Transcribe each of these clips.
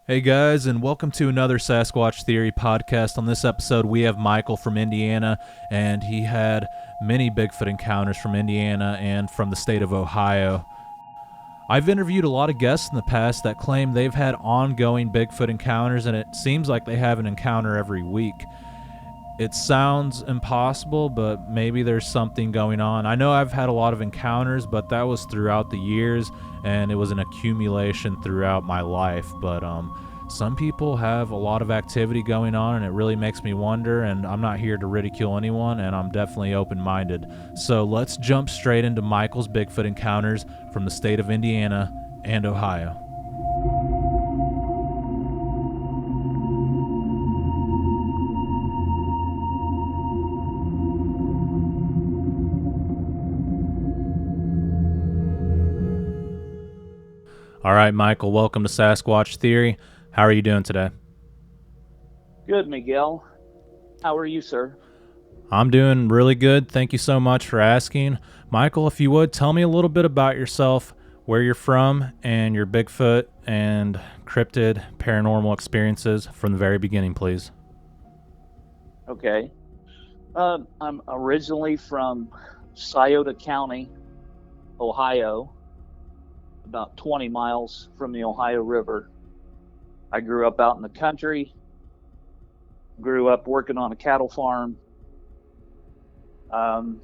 Hey guys, and welcome to another Sasquatch Theory podcast. On this episode, we have Michael from Indiana, and he had many Bigfoot encounters from Indiana and from the state of Ohio. I've interviewed a lot of guests in the past that claim they've had ongoing Bigfoot encounters, and it seems like they have an encounter every week. It sounds impossible, but maybe there's something going on. I know I've had a lot of encounters, but that was throughout the years, and it was an accumulation throughout my life. But some people have a lot of activity going on, and it really makes me wonder. And I'm not here to ridicule anyone, and I'm definitely open-minded. So let's jump straight into Michael's Bigfoot encounters from the state of Indiana and Ohio. All right, Michael, welcome to Sasquatch Theory. How are you doing today? Good, Miguel. How are you, sir? I'm doing really good. Thank you so much for asking. Michael, if you would, tell me a little bit about yourself, where you're from, and your Bigfoot and cryptid paranormal experiences from the very beginning, please. Okay. I'm originally from Scioto County, Ohio, about 20 miles from the Ohio River. I grew up out in the country, grew up working on a cattle farm. The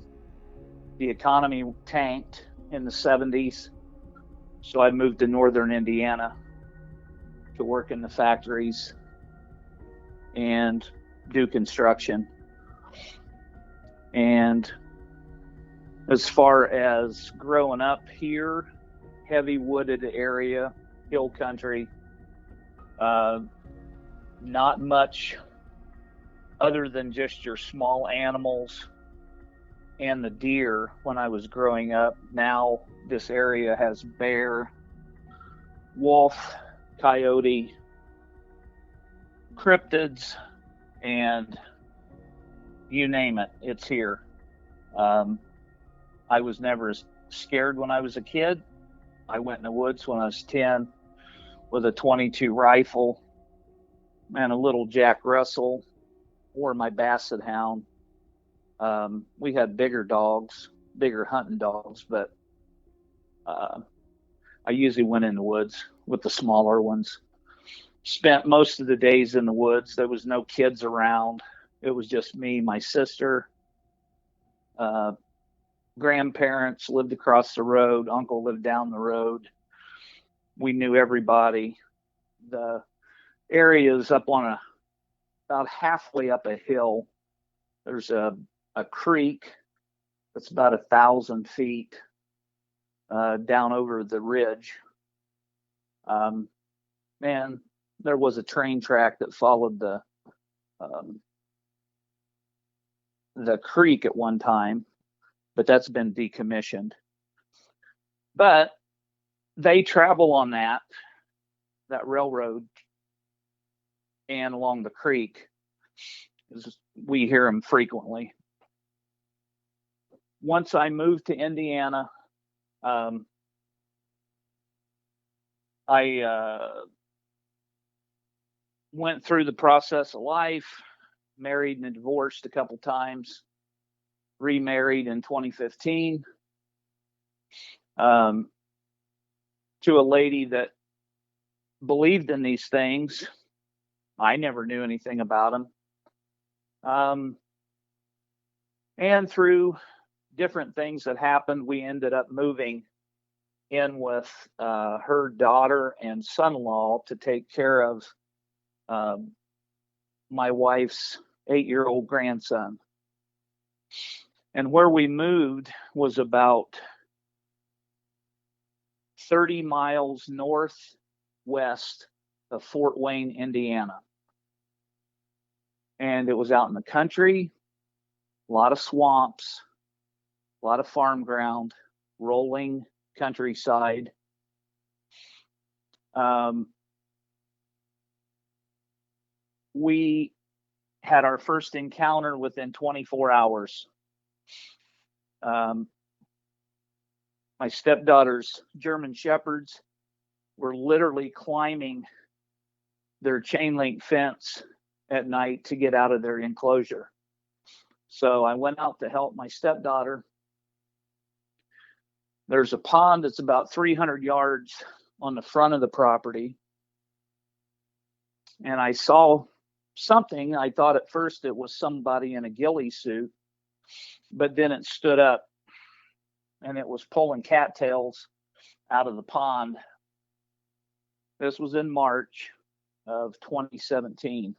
economy tanked in the 70s, so I moved to northern Indiana to work in the factories and do construction. And as far as growing up here, heavy wooded area, hill country, not much other than just your small animals and the deer when I was growing up. Now this area has bear, wolf, coyote, cryptids, and you name it, it's here. I was never scared when I was a kid. I went in the woods when I was 10 with a 22 rifle and a little Jack Russell or my Basset Hound. We had bigger dogs, bigger hunting dogs, but I usually went in the woods with the smaller ones. Spent most of the days in the woods. There was no kids around. It was just me, my sister, uh, grandparents lived across the road, uncle lived down the road. We knew everybody. The area is up on about halfway up a hill. There's a creek that's about 1,000 feet down over the ridge. And there was a train track that followed um, the creek at one time, but that's been decommissioned. But they travel on that railroad and along the creek. We hear them frequently. Once I moved to Indiana, I went through the process of life, married and divorced a couple times, remarried in 2015 um, to a lady that believed in these things. I never knew anything about them. And through different things that happened, we ended up moving in with her daughter and son-in-law to take care of my wife's 8-year-old grandson. And where we moved was about 30 miles northwest of Fort Wayne, Indiana. And it was out in the country, a lot of swamps, a lot of farm ground, rolling countryside. We had our first encounter within 24 hours. My stepdaughter's German Shepherds were literally climbing their chain link fence at night to get out of their enclosure. So I went out to help my stepdaughter. There's a pond that's about 300 yards on the front of the property. And I saw something. I thought at first it was somebody in a ghillie suit, but then it stood up and it was pulling cattails out of the pond. This was in March of 2017.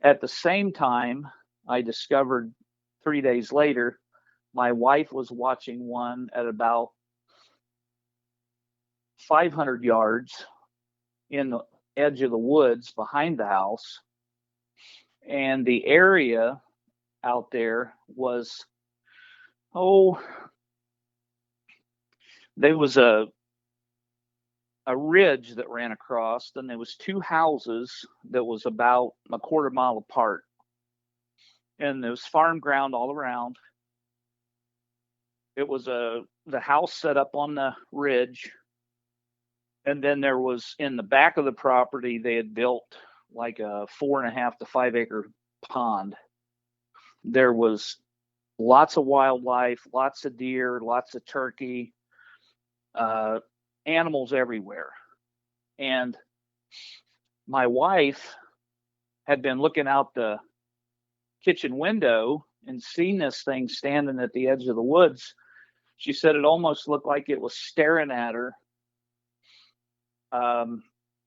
At the same time, I discovered 3 days later, my wife was watching one at about 500 yards in the edge of the woods behind the house. And the area out there was, there was a ridge that ran across, and there was two houses that was about a quarter mile apart. And there was farm ground all around. It was the house set up on the ridge. And then there was, in the back of the property, they had built like a 4.5 to 5 acre pond. There was lots of wildlife, lots of deer, lots of turkey, animals everywhere. And my wife had been looking out the kitchen window and seen this thing standing at the edge of the woods. She said it almost looked like it was staring at her.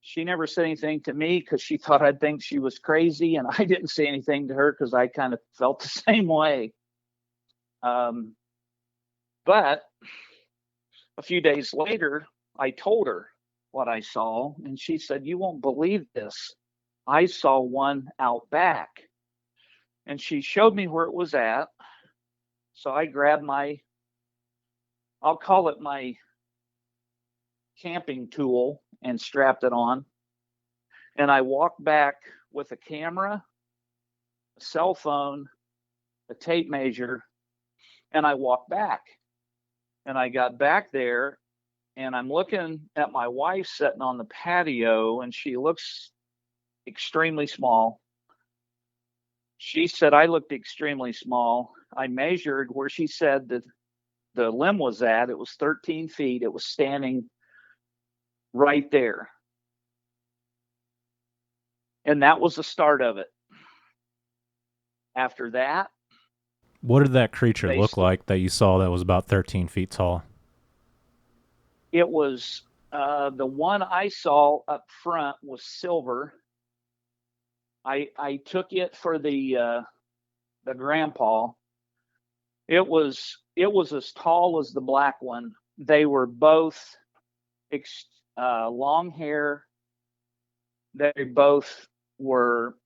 She never said anything to me because she thought I'd think she was crazy, and I didn't say anything to her because I kind of felt the same way. But a few days later, I told her what I saw, and she said, "You won't believe this. I saw one out back." And she showed me where it was at. So I grabbed I'll call it my camping tool, and strapped it on. And I walked back with a camera, a cell phone, a tape measure, and I walked back. And I got back there, and I'm looking at my wife sitting on the patio, and she looks extremely small. She said I looked extremely small. I measured where she said that the limb was at. It was 13 feet. It was standing right there. And that was the start of it. After that, what did that creature look like that you saw that was about 13 feet tall? It was the one I saw up front was silver. I took it for the grandpa. It was as tall as the black one. They were both long hair. They both were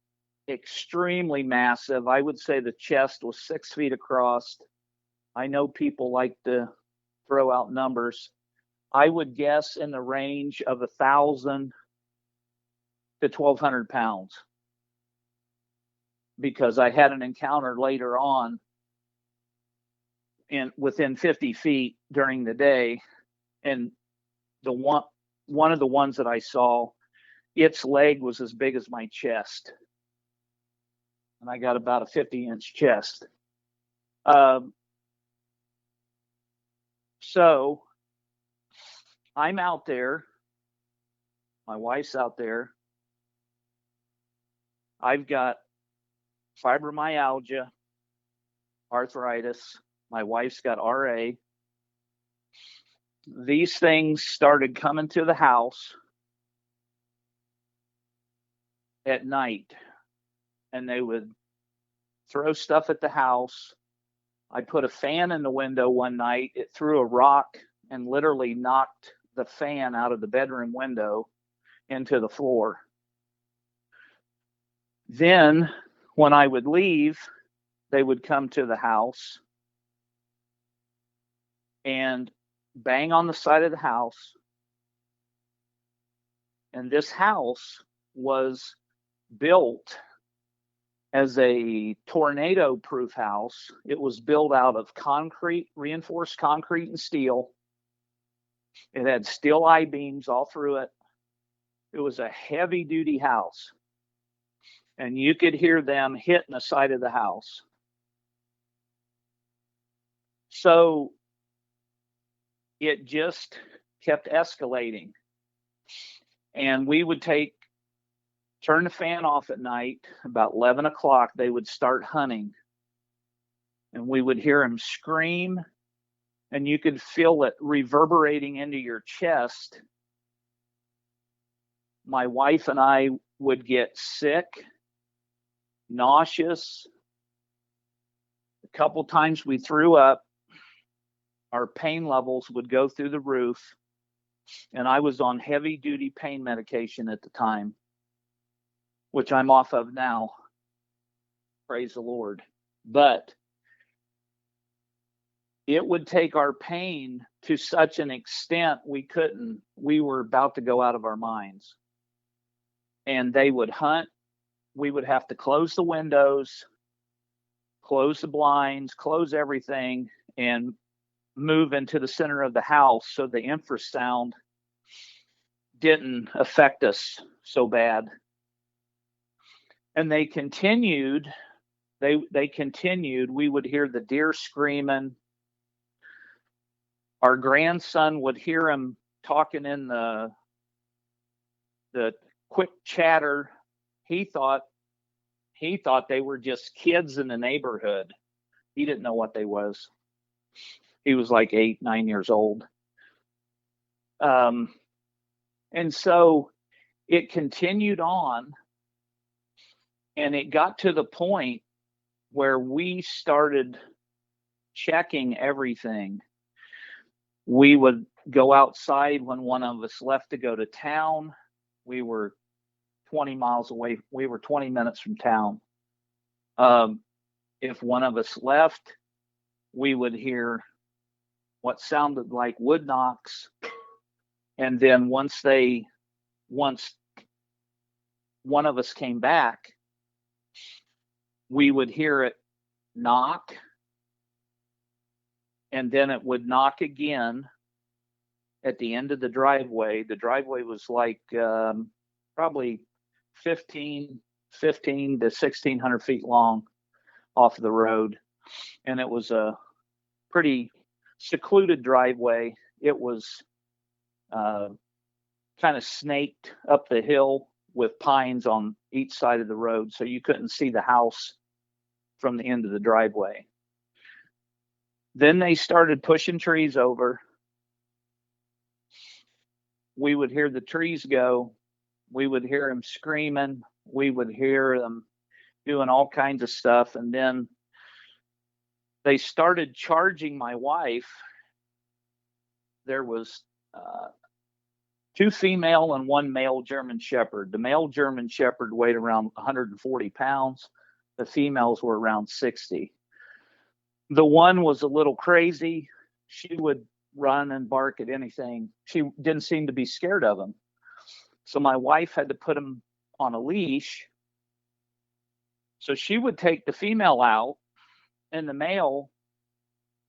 extremely massive. I would say the chest was 6 feet across. I know people like to throw out numbers. I would guess in the range of 1,000 to 1,200 pounds, because I had an encounter later on within 50 feet during the day, and the one of the ones that I saw, its leg was as big as my chest, and I got about a 50-inch chest. So I'm out there. My wife's out there. I've got fibromyalgia, arthritis. My wife's got RA. These things started coming to the house at night, and they would throw stuff at the house. I put a fan in the window one night. It threw a rock and literally knocked the fan out of the bedroom window into the floor. Then when I would leave, they would come to the house and bang on the side of the house. And this house was built as a tornado-proof house. It was built out of concrete, reinforced concrete and steel. It had steel I-beams all through it. It was a heavy duty house, and you could hear them hitting the side of the house. So it just kept escalating. And we would turn the fan off at night. About 11 o'clock, they would start hunting. And we would hear them scream, and you could feel it reverberating into your chest. My wife and I would get sick, nauseous. A couple times we threw up. Our pain levels would go through the roof. And I was on heavy duty pain medication at the time, which I'm off of now. Praise the Lord. But it would take our pain to such an extent we were about to go out of our minds. And they would hunt. We would have to close the windows, close the blinds, close everything, and move into the center of the house so the infrasound didn't affect us so bad. And they continued. They continued. We would hear the deer screaming. Our grandson would hear him talking in the quick chatter. He thought they were just kids in the neighborhood. He didn't know what they was. He was like 8, 9 years old. And so it continued on, and it got to the point where we started checking everything. We would go outside when one of us left to go to town. We were 20 miles away. We were 20 minutes from town. If one of us left, we would hear what sounded like wood knocks. And then once one of us came back, we would hear it knock, and then it would knock again at the end of the driveway. The driveway was like probably 15 to 1,600 feet long off the road. And it was a pretty secluded driveway. It was kind of snaked up the hill with pines on each side of the road, so you couldn't see the house from the end of the driveway. Then they started pushing trees over. We would hear the trees go. We would hear them screaming. We would hear them doing all kinds of stuff. And then they started charging my wife. There was 2 female and 1 male German Shepherd. The male German Shepherd weighed around 140 pounds. The females were around 60. The one was a little crazy. She would run and bark at anything. She didn't seem to be scared of him. So my wife had to put him on a leash. So she would take the female out, and the male,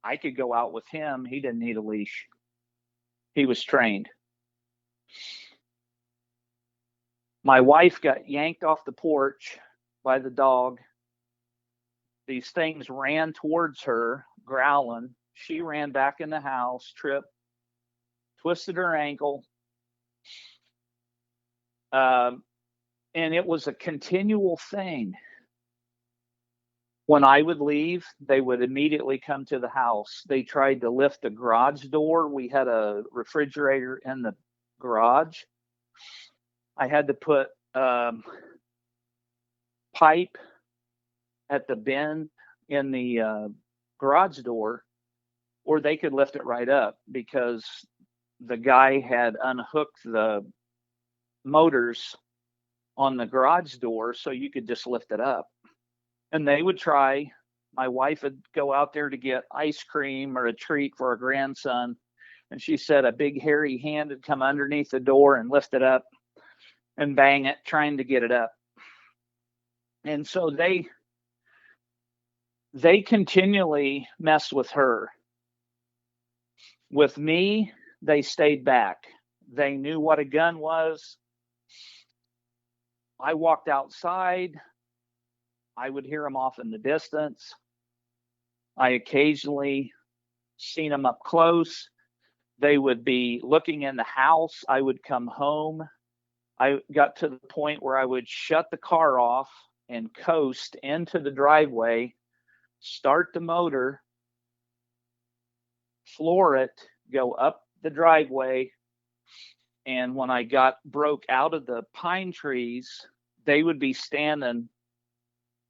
I could go out with him. He didn't need a leash. He was trained. My wife got yanked off the porch by the dog. These things ran towards her, growling. She ran back in the house, tripped, twisted her ankle. And it was a continual thing. When I would leave, they would immediately come to the house. They tried to lift the garage door. We had a refrigerator in the garage. I had to put pipe at the bend in the garage door, or they could lift it right up, because the guy had unhooked the motors on the garage door so you could just lift it up. And they would try. My wife would go out there to get ice cream or a treat for her grandson, and she said a big hairy hand would come underneath the door and lift it up and bang it, trying to get it up. And so they continually messed with her. With me, they stayed back. They knew what a gun was. I walked outside. I would hear them off in the distance. I occasionally seen them up close. They would be looking in the house. I would come home. I got to the point where I would shut the car off and coast into the driveway, start the motor, floor it, go up the driveway. And when I broke out of the pine trees, they would be standing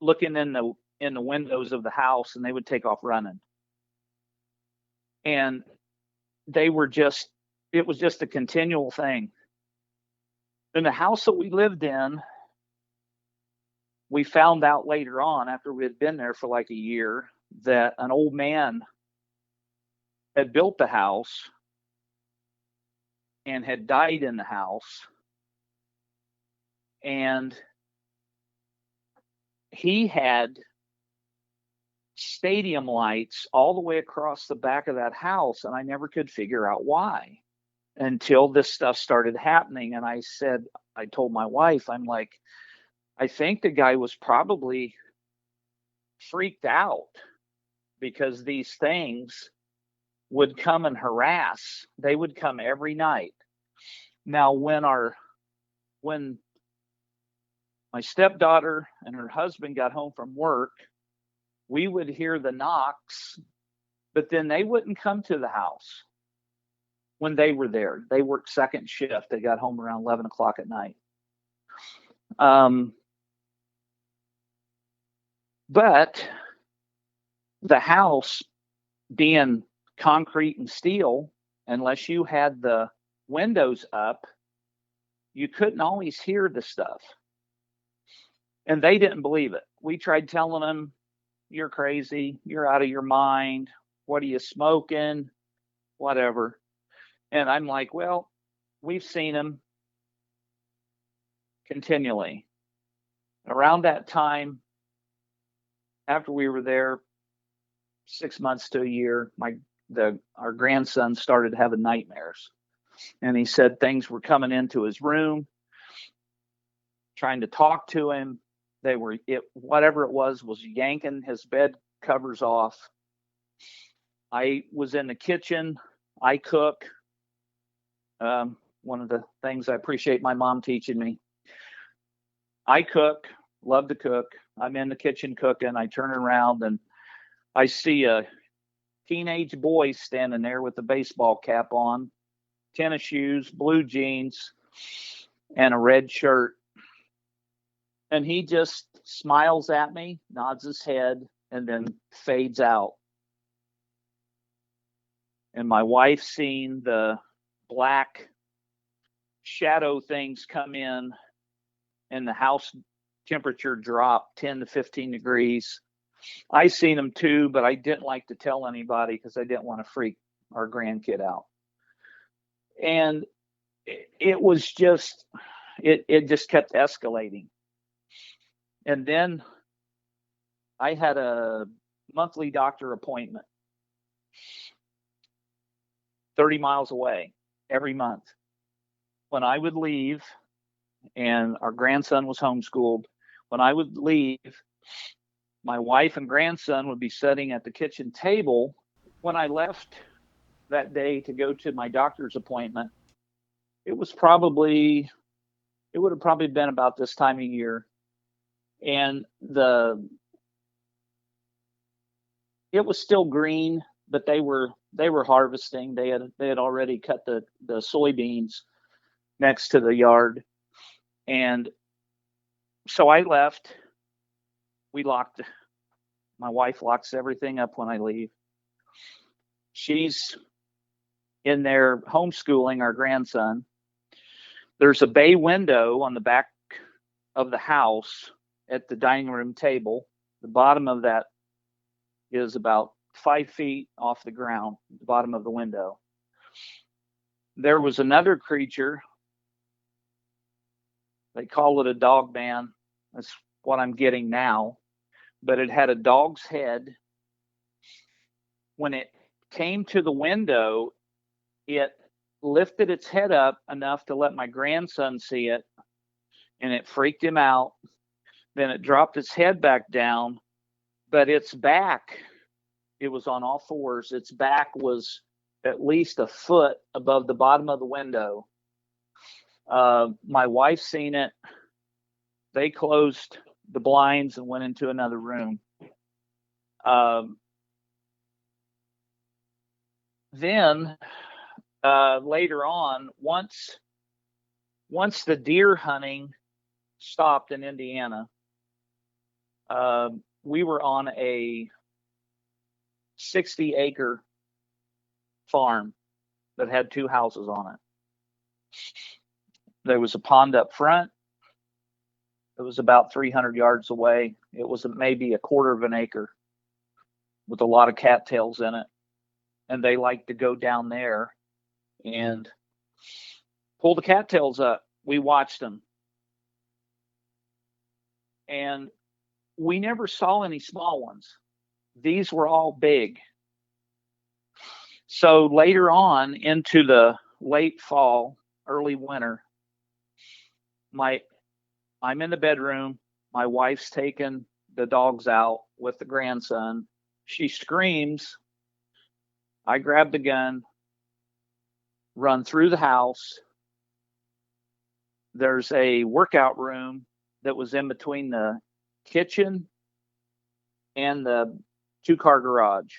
looking in the windows of the house, and they would take off running. And it was just a continual thing. In the house that we lived in, we found out later on, after we had been there for like a year, that an old man had built the house and had died in the house. And he had stadium lights all the way across the back of that house, and I never could figure out why until this stuff started happening. And I told my wife, I'm like, I think the guy was probably freaked out because these things would come and harass. They would come every night. Now, when my stepdaughter and her husband got home from work, we would hear the knocks, but then they wouldn't come to the house when they were there. They worked second shift. They got home around 11 o'clock at night. But the house being concrete and steel, unless you had the windows up, you couldn't always hear the stuff. And they didn't believe it. We tried telling them, you're crazy, you're out of your mind, what are you smoking, whatever. And I'm like, well, we've seen them continually. Around that time, after we were there, 6 months to a year, our grandson started having nightmares. And he said things were coming into his room, trying to talk to him. Whatever it was yanking his bed covers off. I was in the kitchen. I cook. One of the things I appreciate my mom teaching me. I cook, love to cook. I'm in the kitchen cooking. I turn around and I see a teenage boy standing there with a baseball cap on, tennis shoes, blue jeans, and a red shirt. And he just smiles at me, nods his head, and then fades out. And my wife seen the black shadow things come in, and the house temperature dropped 10 to 15 degrees. I seen them too, but I didn't like to tell anybody because I didn't want to freak our grandkid out. And it was just, it just kept escalating. And then I had a monthly doctor appointment 30 miles away every month. When I would leave, and our grandson was homeschooled, when I would leave, my wife and grandson would be sitting at the kitchen table. When I left that day to go to my doctor's appointment, it would have probably been about this time of year. And it was still green, but they were harvesting. They had already cut the soybeans next to the yard. And so I left. My wife locks everything up when I leave. She's in there homeschooling our grandson. There's a bay window on the back of the house at the dining room table. The bottom of that is about 5 feet off the ground, the bottom of the window. There was another creature. They call it a dogman. That's what I'm getting now. But it had a dog's head. When it came to the window, it lifted its head up enough to let my grandson see it. and it freaked him out. Then it dropped its head back down, but its back, it was on all fours. Its back was at least a foot above the bottom of the window. My wife seen it. They closed the blinds and went into another room. Then later on, once the deer hunting stopped in Indiana, we were on a 60-acre farm that had 2 houses on it. There was a pond up front. It was about 300 yards away. It was maybe a quarter of an acre with a lot of cattails in it. And they liked to go down there and pull the cattails up. We watched them. And we never saw any small ones. These were all big. So later on into the late fall, early winter, I'm in the bedroom. My wife's taking the dogs out with the grandson. She screams. I grab the gun, run through the house. There's a workout room that was in between the kitchen and the 2-car garage.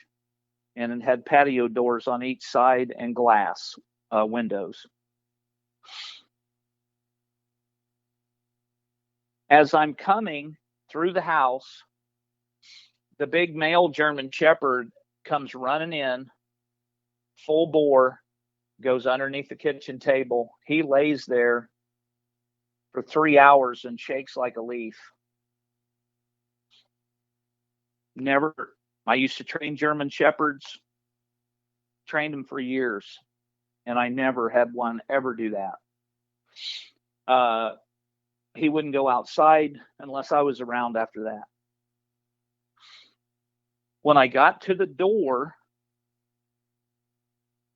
And it had patio doors on each side and glass windows. As I'm coming through the house, the big male German Shepherd comes running in, full bore, goes underneath the kitchen table. He lays there for 3 hours and shakes like a leaf. I used to train German Shepherds, trained them for years, and I never had one ever do that. He wouldn't go outside unless I was around after that. When I got to the door,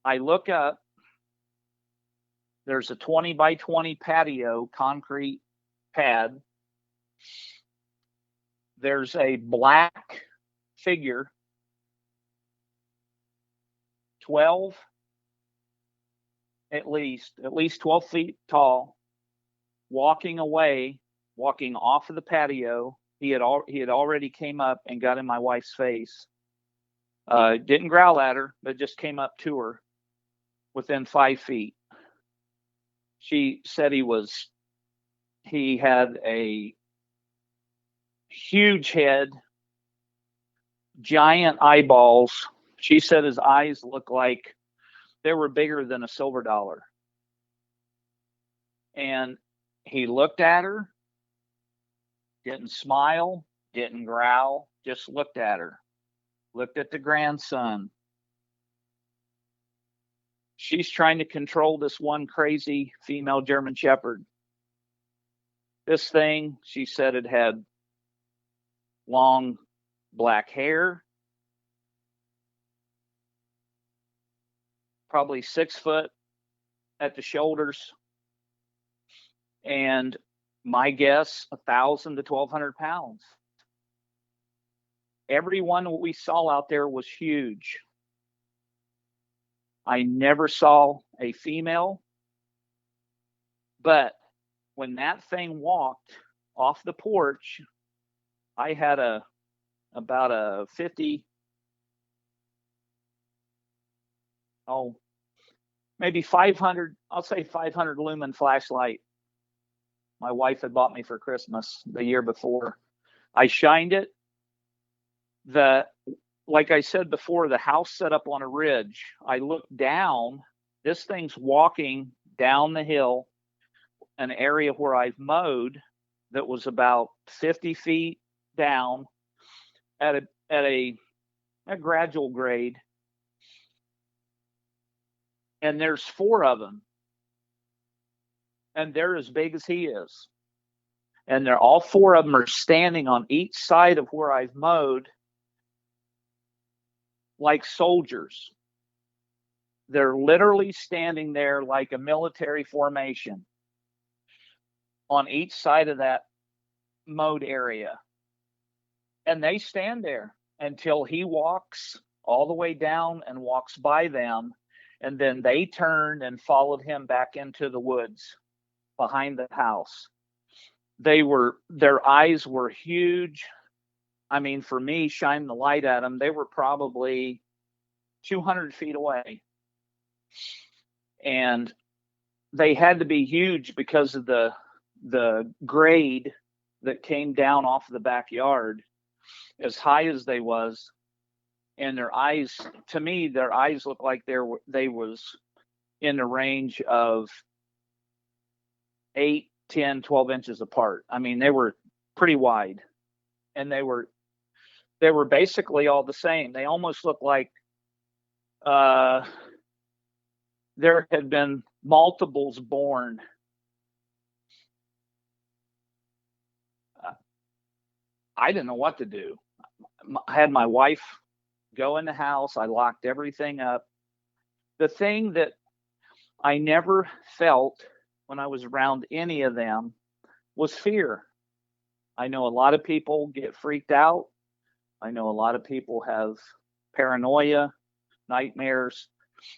I look up. There's a 20 by 20 patio, concrete pad. There's a black figure, 12, at least 12 feet tall, walking off of the patio. He had already came up and got in my wife's face. Didn't growl at her, but just came up to her within 5 feet. She said he had a huge head, giant eyeballs. She said his eyes looked like they were bigger than a silver dollar. And he looked at her, didn't smile, didn't growl, just looked at her, looked at the grandson. She's trying to control this one crazy female German Shepherd. This thing, she said, it had long black hair, probably 6 foot at the shoulders, and my guess, 1,000 to 1,200 pounds. Every one we saw out there was huge. I never saw a female, but when that thing walked off the porch, I had about a 50, maybe 500, I'll say 500 lumen flashlight my wife had bought me for Christmas the year before. I shined it. Like I said before, the house set up on a ridge. I looked down. This thing's walking down the hill, an area where I've mowed that was about 50 feet down at a gradual grade. And there's 4 of them. And they're as big as he is. And they're all 4 of them are standing on each side of where I've mowed like soldiers. They're literally standing there like a military formation on each side of that mowed area. And they stand there until he walks all the way down and walks by them. And then they turned and followed him back into the woods behind the house. Their eyes were huge. I mean, for me, shine the light at them, they were probably 200 feet away. And they had to be huge because of the grade that came down off the backyard, as high as they was. And their eyes, to me, their eyes looked like they was in the range of 8, 10, 12 inches apart. I mean, they were pretty wide, and they were basically all the same. They almost looked like there had been multiples born. I didn't know what to do. I had my wife go in the house. I locked everything up. The thing that I never felt when I was around any of them was fear. I know a lot of people get freaked out. I know a lot of people have paranoia, nightmares.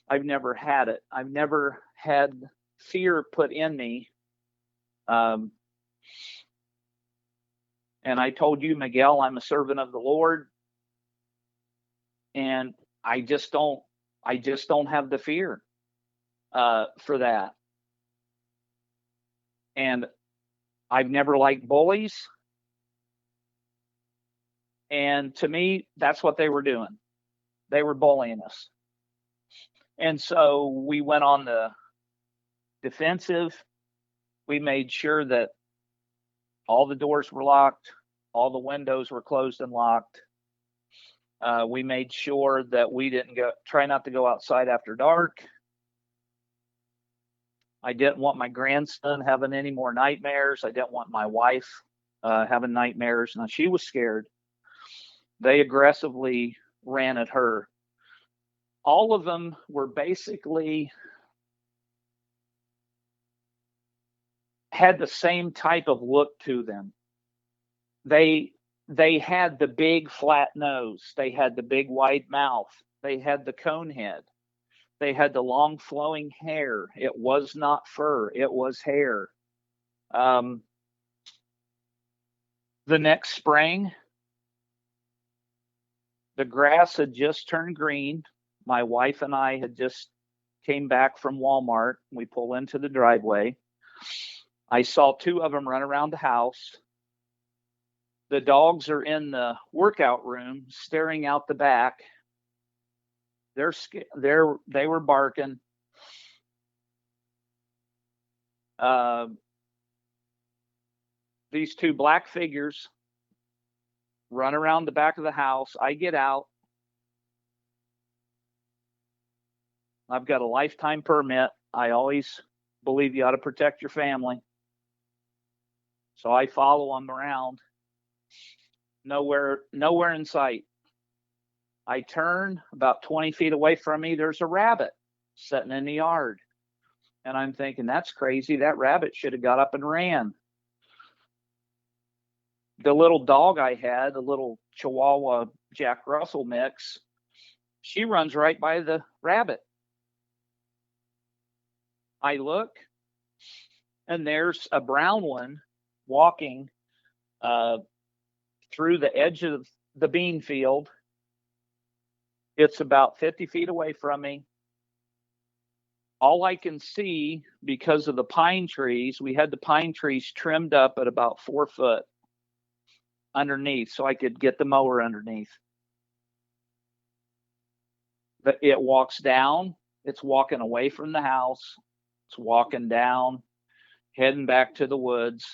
I've never had it. I've never had fear put in me. And I told you, Miguel, I'm a servant of the Lord. And I just don't have the fear for that. And I've never liked bullies. And to me, that's what they were doing. They were bullying us. And so we went on the defensive. We made sure that all the doors were locked, all the windows were closed and locked. We made sure that we didn't try not to go outside after dark. I didn't want my grandson having any more nightmares. I didn't want my wife having nightmares. Now, she was scared. They aggressively ran at her. All of them were basically had the same type of look to them. They had the big flat nose. They had the big wide mouth. They had the cone head. They had the long flowing hair. It was not fur. It was hair. The next spring, the grass had just turned green. My wife and I had just came back from Walmart. We pull into the driveway. I saw 2 of them run around the house. The dogs are in the workout room staring out the back. They were barking. These 2 black figures run around the back of the house. I get out. I've got a lifetime permit. I always believe you ought to protect your family. So I follow them around. Nowhere in sight. I turn about 20 feet away from me. There's a rabbit sitting in the yard. And I'm thinking, that's crazy. That rabbit should have got up and ran. The little dog I had, a little Chihuahua Jack Russell mix, she runs right by the rabbit. I look, and there's a brown one walking through the edge of the bean field. It's about 50 feet away from me. All I can see, because of the pine trees, we had the pine trees trimmed up at about 4 foot underneath, so I could get the mower underneath. But it walks down. It's walking away from the house. It's walking down, heading back to the woods.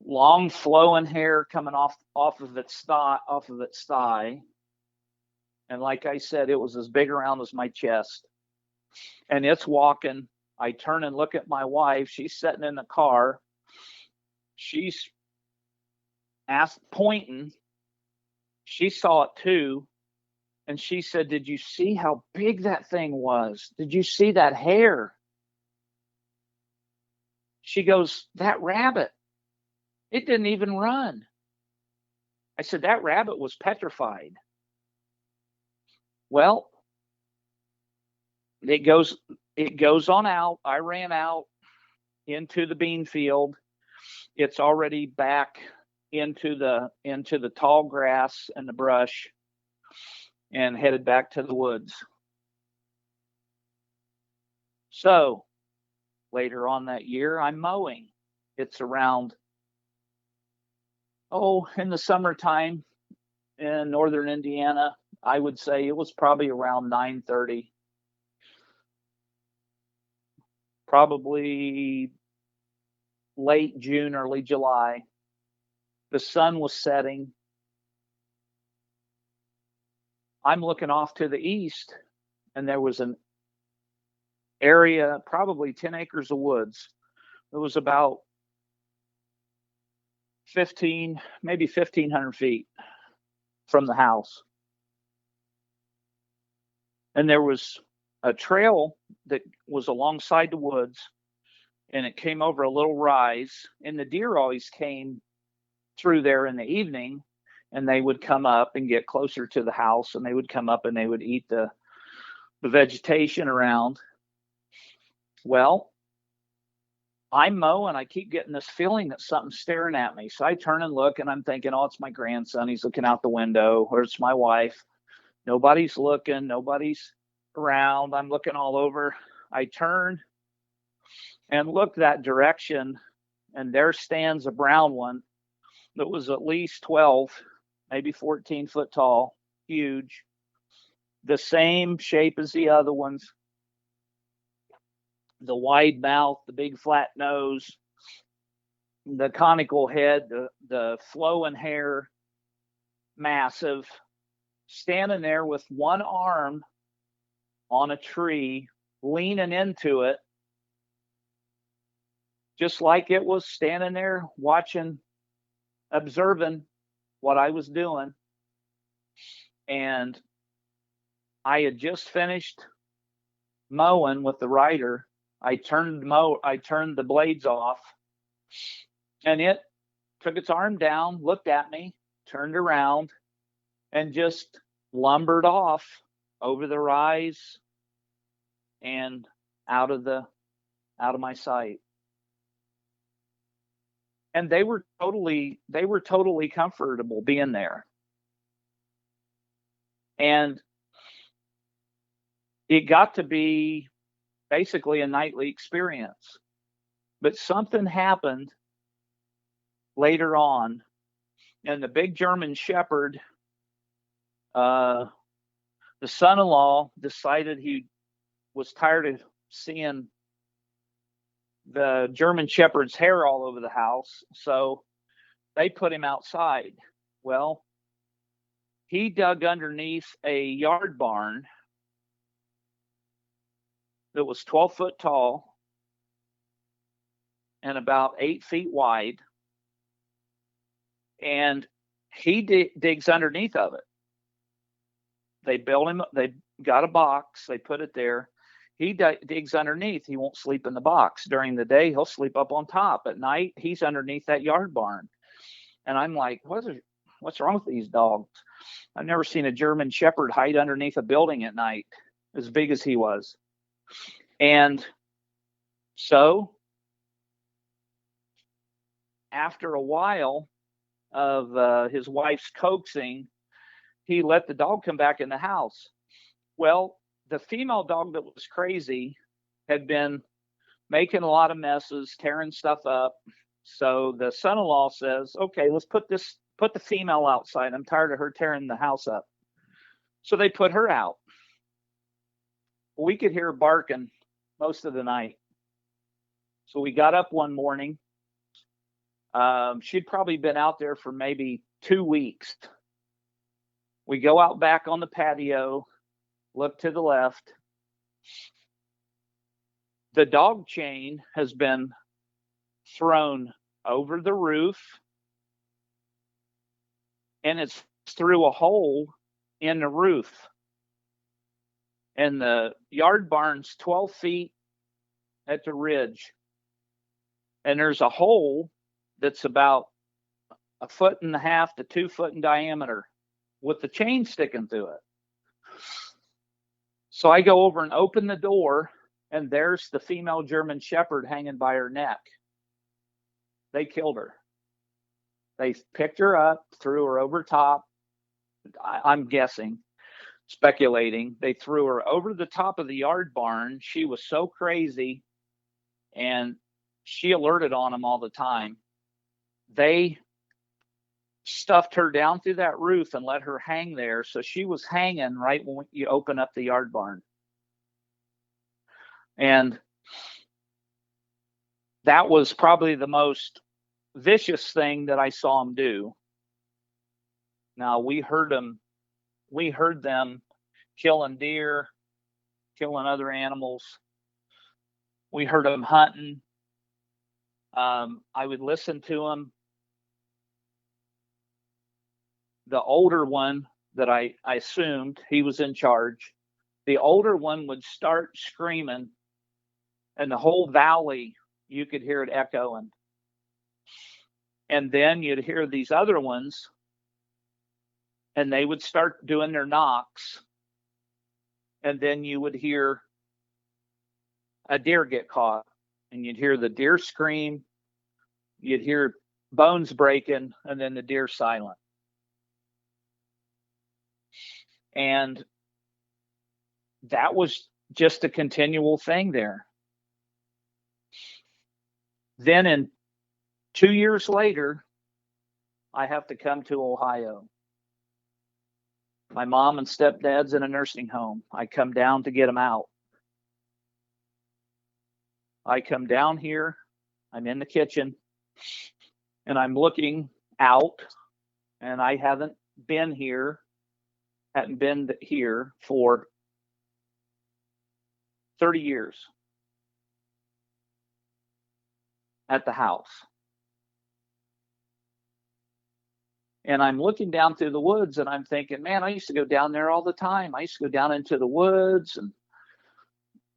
Long flowing hair coming off of its thigh. And like I said, it was as big around as my chest. And it's walking. I turn and look at my wife. She's sitting in the car. She's pointing. She saw it too. And she said, "Did you see how big that thing was? Did you see that hair?" She goes, that rabbit, it didn't even run. I said, that rabbit was petrified. Well, it goes on out. I ran out into the bean field. It's already back into the tall grass and the brush, and headed back to the woods. So later on that year, I'm mowing. It's around, in the summertime in northern Indiana. I would say it was probably around 9:30, probably late June, early July. The sun was setting. I'm looking off to the east, and there was an area, probably 10 acres of woods. It was about maybe 1,500 feet from the house. And there was a trail that was alongside the woods, and it came over a little rise, and the deer always came through there in the evening, and they would come up and get closer to the house, and they would come up and they would eat the vegetation around. Well, I'm mowing. I keep getting this feeling that something's staring at me. So I turn and look, and I'm thinking, it's my grandson. He's looking out the window, or it's my wife. Nobody's looking. Nobody's around. I'm looking all over. I turn and look that direction, and there stands a brown one that was at least 12, maybe 14 foot tall, huge, the same shape as the other ones. The wide mouth, the big flat nose, the conical head, the flowing hair, massive, standing there with one arm on a tree, leaning into it, just like it was standing there watching, observing what I was doing. And I had just finished mowing with the rider. I turned the blades off, and it took its arm down, looked at me, turned around, and just lumbered off over the rise and out of my sight. And they were totally comfortable being there. And it got to be basically a nightly experience. But something happened later on, and the big German Shepherd, the son-in-law decided he was tired of seeing the German Shepherd's hair all over the house, so they put him outside. Well, he dug underneath a yard barn that was 12 foot tall and about 8 feet wide, and he digs underneath of it. They got a box, they put it there. He digs underneath. He won't sleep in the box. During the day, he'll sleep up on top. At night, he's underneath that yard barn. And I'm like, what's wrong with these dogs? I've never seen a German Shepherd hide underneath a building at night as big as he was. And so after a while of his wife's coaxing, he let the dog come back in the house. Well, the female dog that was crazy had been making a lot of messes, tearing stuff up. So the son-in-law says, okay, let's put the female outside. I'm tired of her tearing the house up. So they put her out. We could hear her barking most of the night. So we got up one morning. She'd probably been out there for maybe 2 weeks. We go out back on the patio, look to the left. The dog chain has been thrown over the roof, and it's through a hole in the roof. And the yard barn's 12 feet at the ridge. and there's a hole that's about 1.5 to 2 foot in diameter with the chain sticking through it. So I go over and open the door, and there's the female German Shepherd hanging by her neck. They killed her. They picked her up, threw her over top. I'm guessing, speculating. They threw her over the top of the yard barn. She was so crazy, and she alerted on them all the time. They stuffed her down through that roof and let her hang there. So she was hanging right when you open up the yard barn. And that was probably the most vicious thing that I saw them do. Now, we heard them killing deer, killing other animals. We heard them hunting. I would listen to them. The older one that I assumed he was in charge, the older one would start screaming, and the whole valley, you could hear it echoing. And then you'd hear these other ones, and they would start doing their knocks. And then you would hear a deer get caught, and you'd hear the deer scream, you'd hear bones breaking, and then the deer silent. And that was just a continual thing there. Then in 2 years later, I have to come to Ohio. My mom and stepdad's in a nursing home. I come down to get them out. I come down here, I'm in the kitchen, and I'm looking out, and I hadn't been here for 30 years at the house. And I'm looking down through the woods, and I'm thinking, man, I used to go down there all the time. I used to go down into the woods and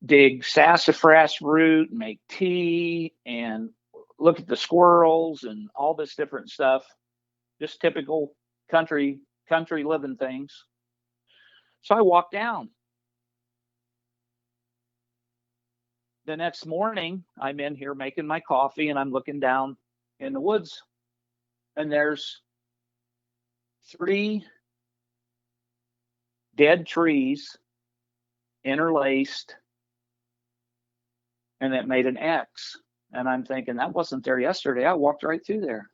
dig sassafras root and make tea and look at the squirrels and all this different stuff. Just typical country living things. So I walked down. The next morning, I'm in here making my coffee, and I'm looking down in the woods, and there's 3 dead trees interlaced, and it made an X. And I'm thinking, that wasn't there yesterday. I walked right through there,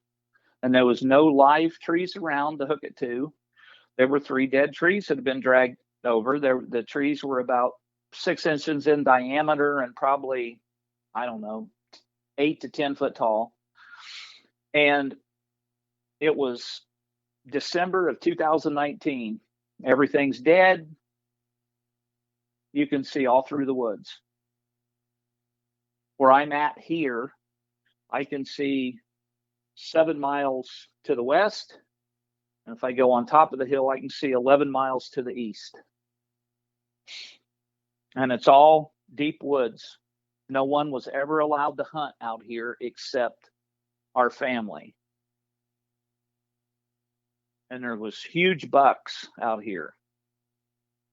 and there was no live trees around to hook it to. There were 3 dead trees that had been dragged over. The trees were about 6 inches in diameter and probably, I don't know, 8 to 10 foot tall. And it was December of 2019. Everything's dead. You can see all through the woods. Where I'm at here, I can see 7 miles to the west. And if I go on top of the hill, I can see 11 miles to the east. And it's all deep woods. No one was ever allowed to hunt out here except our family. And there was huge bucks out here.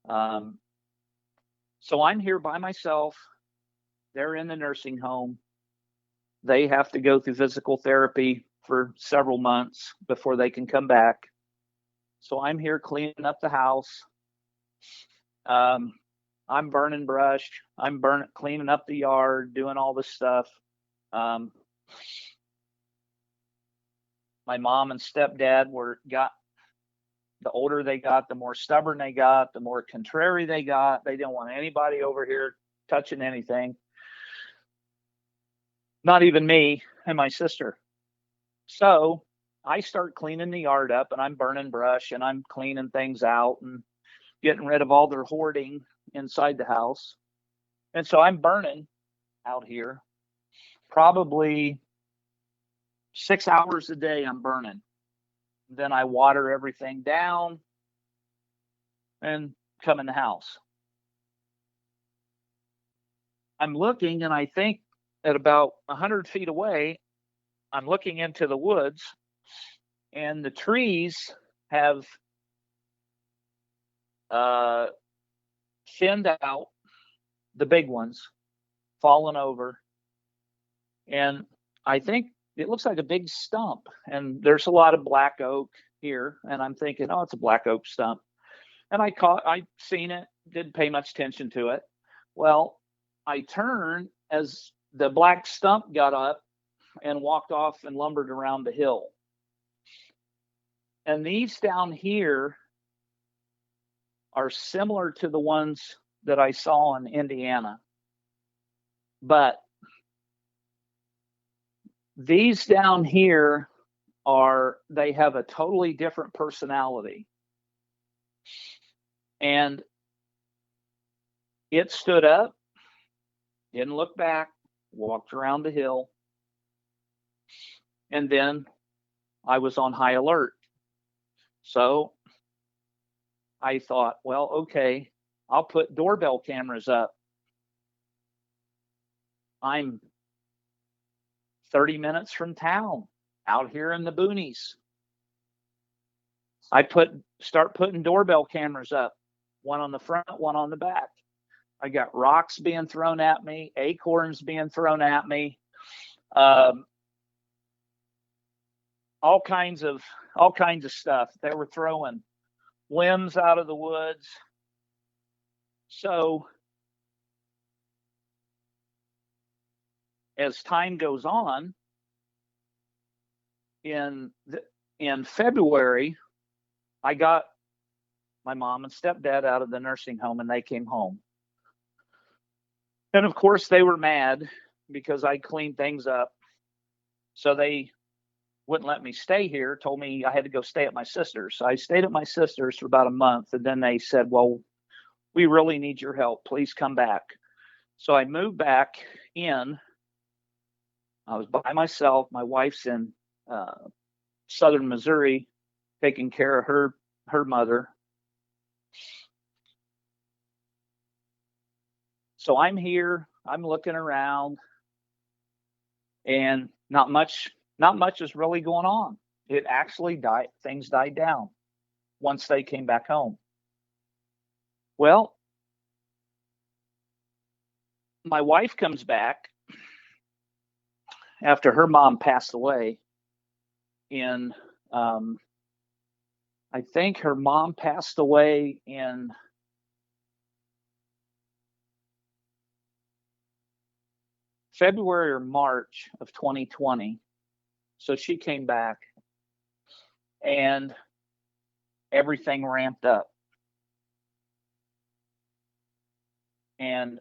So I'm here by myself. They're in the nursing home. They have to go through physical therapy for several months before they can come back. So I'm here cleaning up the house. I'm burning brush. I'm cleaning up the yard, doing all this stuff. My mom and stepdad the older they got, the more stubborn they got, the more contrary they got. They didn't want anybody over here touching anything. Not even me and my sister. So I start cleaning the yard up, and I'm burning brush, and I'm cleaning things out and getting rid of all their hoarding inside the house. And so I'm burning out here probably 6 hours a day. I'm burning. Then I water everything down and come in the house. I'm looking, and I think at about 100 feet away, I'm looking into the woods, and the trees have thinned out, the big ones, fallen over. And I think it looks like a big stump. And there's a lot of black oak here. And I'm thinking, oh, it's a black oak stump. And I seen it, didn't pay much attention to it. Well, I turned as the black stump got up and walked off and lumbered around the hill. And these down here are similar to the ones that I saw in Indiana. But these down here they have a totally different personality. And it stood up, didn't look back, walked around the hill. And then I was on high alert. So I thought, well, okay, I'll put doorbell cameras up. I'm 30 minutes from town, out here in the boonies. Start putting doorbell cameras up, one on the front, one on the back. I got rocks being thrown at me, acorns being thrown at me, all kinds of stuff. They were throwing limbs out of the woods. So as time goes on, in February, I got my mom and stepdad out of the nursing home, and they came home. And of course, they were mad because I cleaned things up. So they wouldn't let me stay here, told me I had to go stay at my sister's. So I stayed at my sister's for about a month, and then they said, well, we really need your help. Please come back. So I moved back in. I was by myself. My wife's in southern Missouri taking care of her mother. So I'm here, I'm looking around, and not much is really going on. It actually things died down once they came back home. Well, my wife comes back after her mom passed away in I think her mom passed away in February or March of 2020. So she came back and everything ramped up. And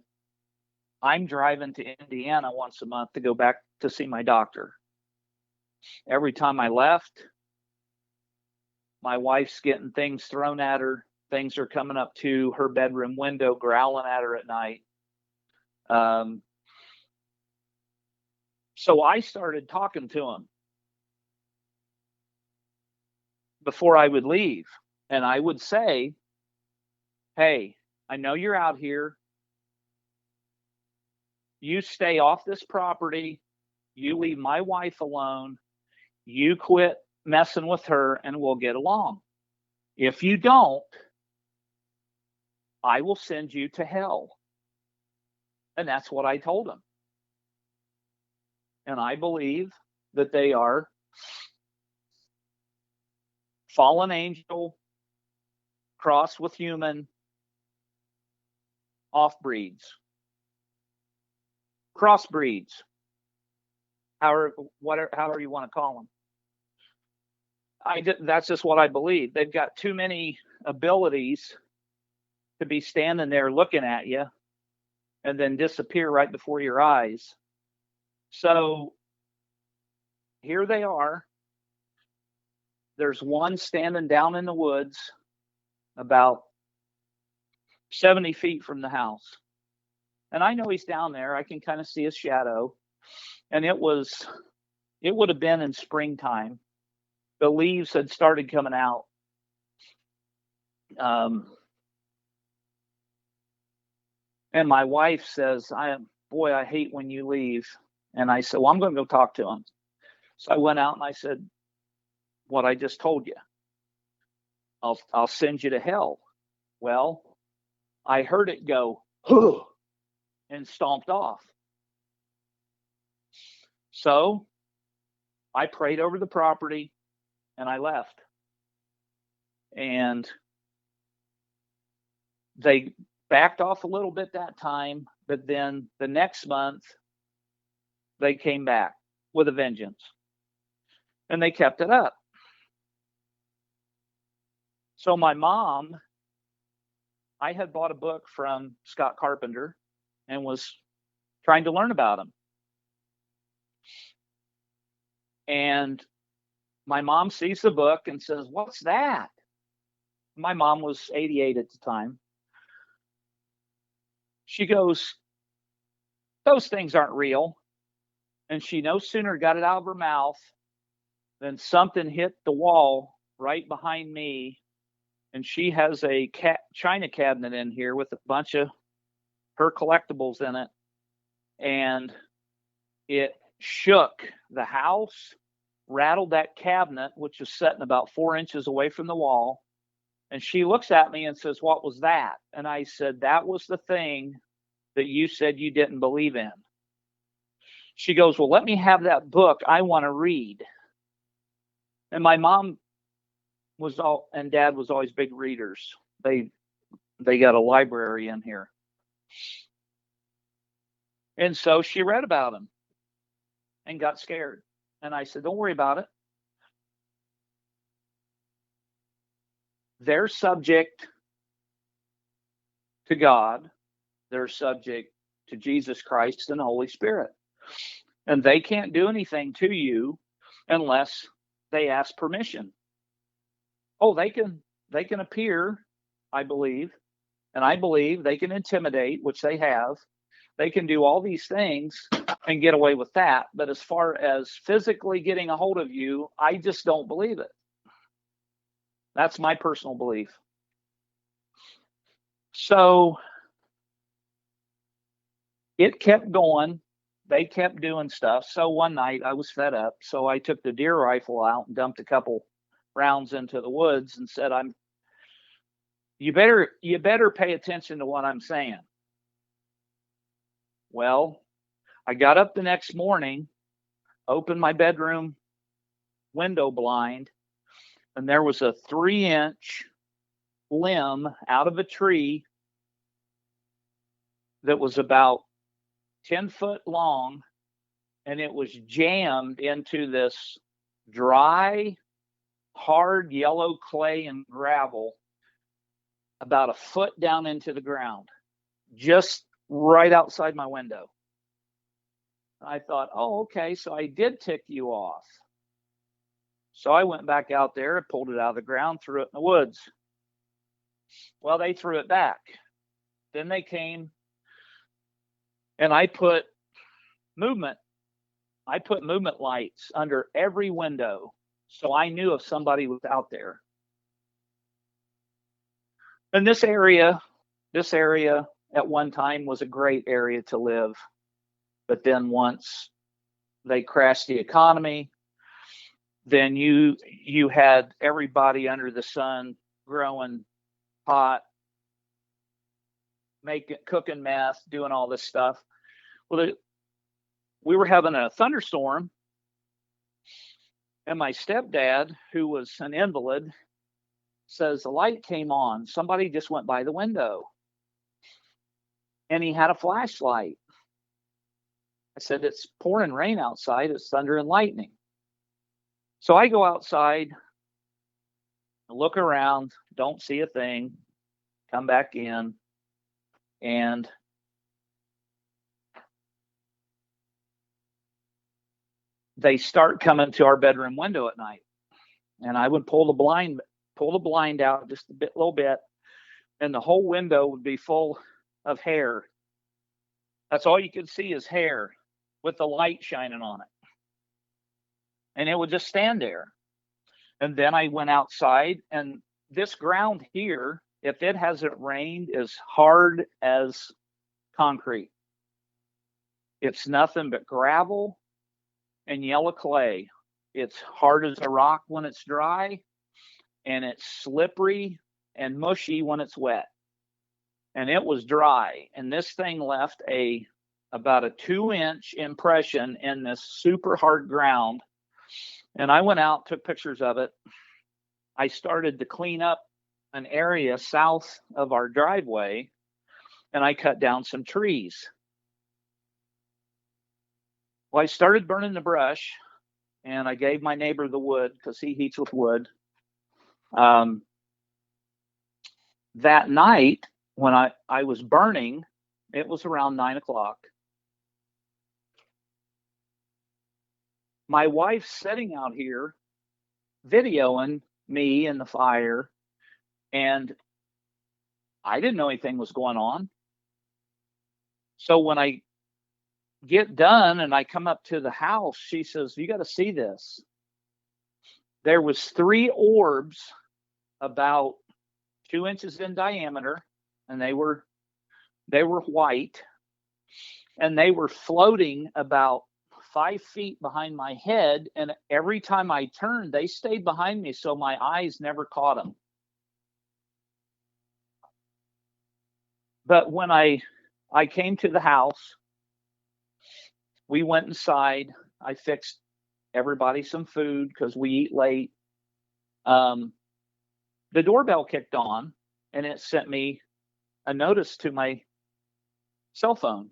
I'm driving to Indiana once a month to go back to see my doctor. Every time I left, my wife's getting things thrown at her. Things are coming up to her bedroom window, growling at her at night. So I started talking to him before I would leave. And I would say, hey, I know you're out here. You stay off this property. You leave my wife alone. You quit messing with her and we'll get along. If you don't, I will send you to hell. And that's what I told him. And I believe that they are fallen angel crossed with human off-breeds. Crossbreeds. However you want to call them. That's just what I believe. They've got too many abilities to be standing there looking at you and then disappear right before your eyes. So here they are. There's one standing down in the woods about 70 feet from the house. And I know he's down there. I can kind of see his shadow. And it would have been in springtime. The leaves had started coming out. And my wife says, I hate when you leave. And I said, well, I'm going to go talk to him. So I went out and I said, what I just told you, I'll send you to hell. Well, I heard it go, "Huh," and stomped off. So I prayed over the property and I left. And they backed off a little bit that time, but then the next month they came back with a vengeance. And they kept it up. So my mom, I had bought a book from Scott Carpenter and was trying to learn about him. And my mom sees the book and says, what's that? My mom was 88 at the time. She goes, those things aren't real. And she no sooner got it out of her mouth than something hit the wall right behind me. And she has a china cabinet in here with a bunch of her collectibles in it. And it shook the house, rattled that cabinet, which was sitting about 4 inches away from the wall. And she looks at me and says, what was that? And I said, that was the thing that you said you didn't believe in. She goes, well, let me have that book. I want to read. And my mom and dad was always big readers. They got a library in here. And so she read about him and got scared. And I said, don't worry about it. They're subject to God. They're subject to Jesus Christ and the Holy Spirit. And they can't do anything to you unless they ask permission. Oh, they can appear, I believe. And I believe they can intimidate, which they have. They can do all these things and get away with that. But as far as physically getting a hold of you, I just don't believe it. That's my personal belief. So it kept going. They kept doing stuff. So one night I was fed up. So I took the deer rifle out and dumped a couple rounds into the woods and said, you better pay attention to what I'm saying. Well, I got up the next morning, opened my bedroom window blind, and there was a 3-inch limb out of a tree that was about 10 foot long, and it was jammed into this dry, hard yellow clay and gravel about a foot down into the ground, just right outside my window. I thought, oh, okay, so I did tick you off. So I went back out there, pulled it out of the ground, threw it in the woods. Well, they threw it back. Then they came, and I put movement lights under every window, so I knew if somebody was out there. And this area at one time was a great area to live. But then once they crashed the economy, then you had everybody under the sun growing pot, cooking meth, doing all this stuff. Well, we were having a thunderstorm, and my stepdad, who was an invalid, says the light came on. Somebody just went by the window, and he had a flashlight. I said, it's pouring rain outside. It's thunder and lightning. So I go outside, look around, don't see a thing, come back in, and they start coming to our bedroom window at night. And I would pull the blind out just a little bit, and the whole window would be full of hair. That's all you could see is hair with the light shining on it. And it would just stand there. And then I went outside, and this ground here, if it hasn't rained, is hard as concrete. It's nothing but gravel and yellow clay. It's hard as a rock when it's dry, and it's slippery and mushy when it's wet. And it was dry, and this thing left about a 2-inch impression in this super hard ground. And I went out, took pictures of it. I started to clean up an area south of our driveway, and I cut down some trees. Well, I started burning the brush, and I gave my neighbor the wood because he heats with wood. That night, when I was burning, it was around 9 o'clock. My wife's sitting out here videoing me and the fire, and I didn't know anything was going on. So when I get done and I come up to the house, she says, "You got to see this." There was 3 orbs about 2 inches in diameter, and they were white, and they were floating about 5 feet behind my head, and every time I turned, they stayed behind me, so my eyes never caught them. But when I came to the house, we went inside. I fixed everybody some food because we eat late. The doorbell kicked on, and it sent me a notice to my cell phone.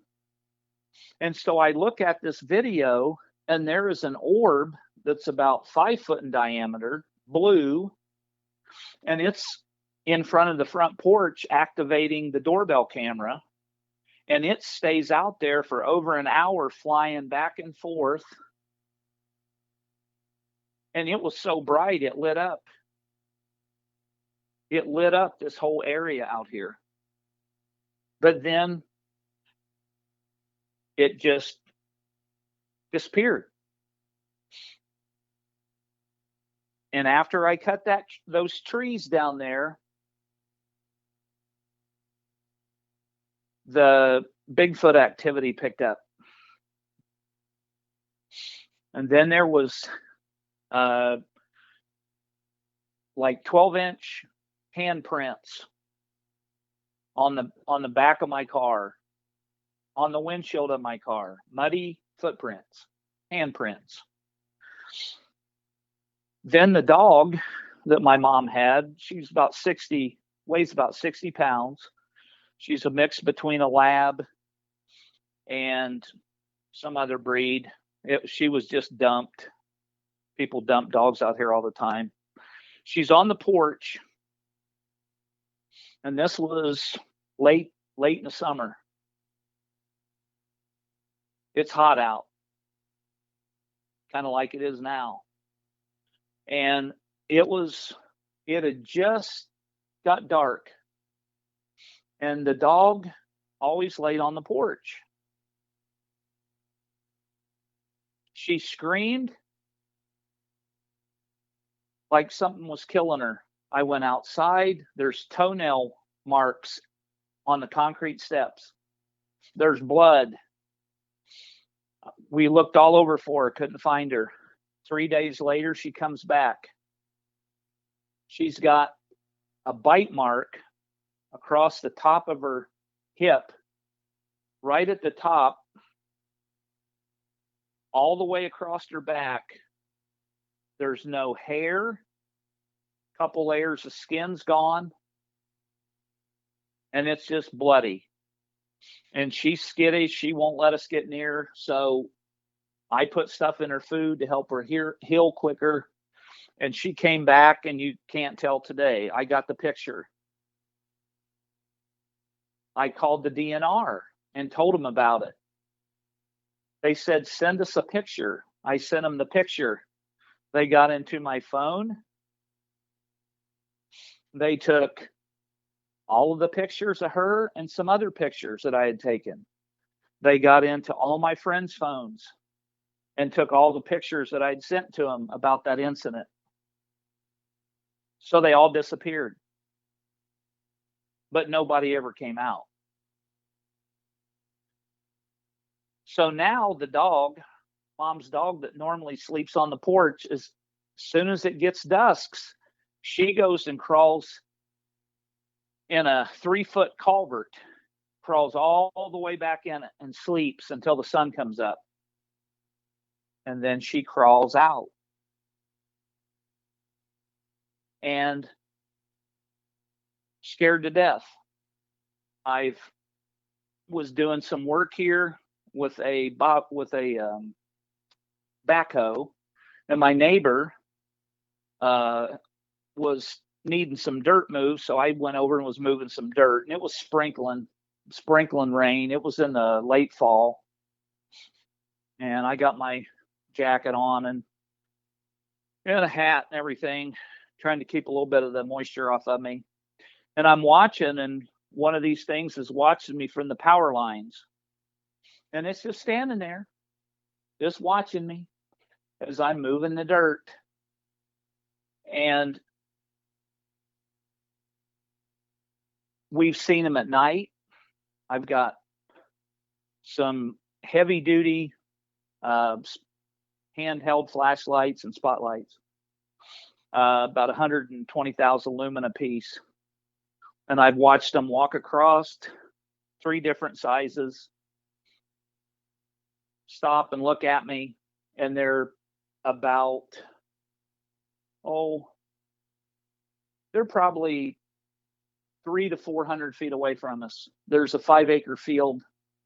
And so I look at this video, and there is an orb that's about 5 foot in diameter, blue, and it's in front of the front porch activating the doorbell camera. And it stays out there for over an hour, flying back and forth. And it was so bright, it lit up. It lit up this whole area out here. But then it just disappeared. And after I cut those trees down there, the Bigfoot activity picked up. And then there was like 12-inch handprints on the back of my car, on the windshield of my car, muddy footprints, handprints. Then the dog that my mom had, she's weighs about 60 pounds. She's a mix between a lab and some other breed. She was just dumped. People dump dogs out here all the time. She's on the porch, and this was late in the summer. It's hot out, kind of like it is now. And it had just got dark, and the dog always laid on the porch. She screamed like something was killing her. I went outside. There's toenail marks on the concrete steps. There's blood. We looked all over for her, couldn't find her. 3 days later, she comes back. She's got a bite mark across the top of her hip, right at the top, all the way across her back. There's no hair. A couple layers of skin's gone. And it's just bloody. And she's skittish. She won't let us get near. So I put stuff in her food to help her heal quicker. And she came back, and you can't tell today. I got the picture. I called the DNR and told them about it. They said, "Send us a picture." I sent them the picture. They got into my phone. They took all of the pictures of her and some other pictures that I had taken. They got into all my friends' phones and took all the pictures that I'd sent to them about that incident. So they all disappeared. But nobody ever came out. So now the dog, Mom's dog that normally sleeps on the porch, as soon as it gets dusks, she goes and crawls in a 3-foot culvert, crawls all the way back in it and sleeps until the sun comes up. And then she crawls out. And scared to death. I was doing some work here with a backhoe, and my neighbor was needing some dirt moved, so I went over and was moving some dirt, and it was sprinkling rain. It was in the late fall, and I got my jacket on and a hat and everything, trying to keep a little bit of the moisture off of me. And I'm watching, and one of these things is watching me from the power lines. And it's just standing there, just watching me as I'm moving the dirt. And we've seen them at night. I've got some heavy duty handheld flashlights and spotlights, about 120,000 lumen a piece. And I've watched them walk across 3 different sizes, stop and look at me, and they're about, they're probably 300 to 400 feet away from us. There's a 5-acre field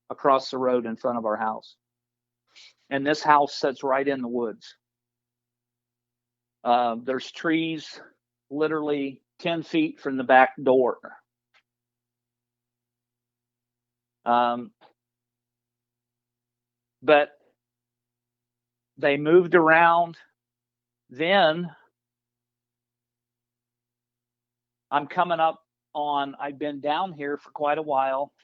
across the road in front of our house. And this house sits right in the woods. There's trees literally 10 feet from the back door. But they moved around. Then I'm coming up on, I've been down here for quite a while.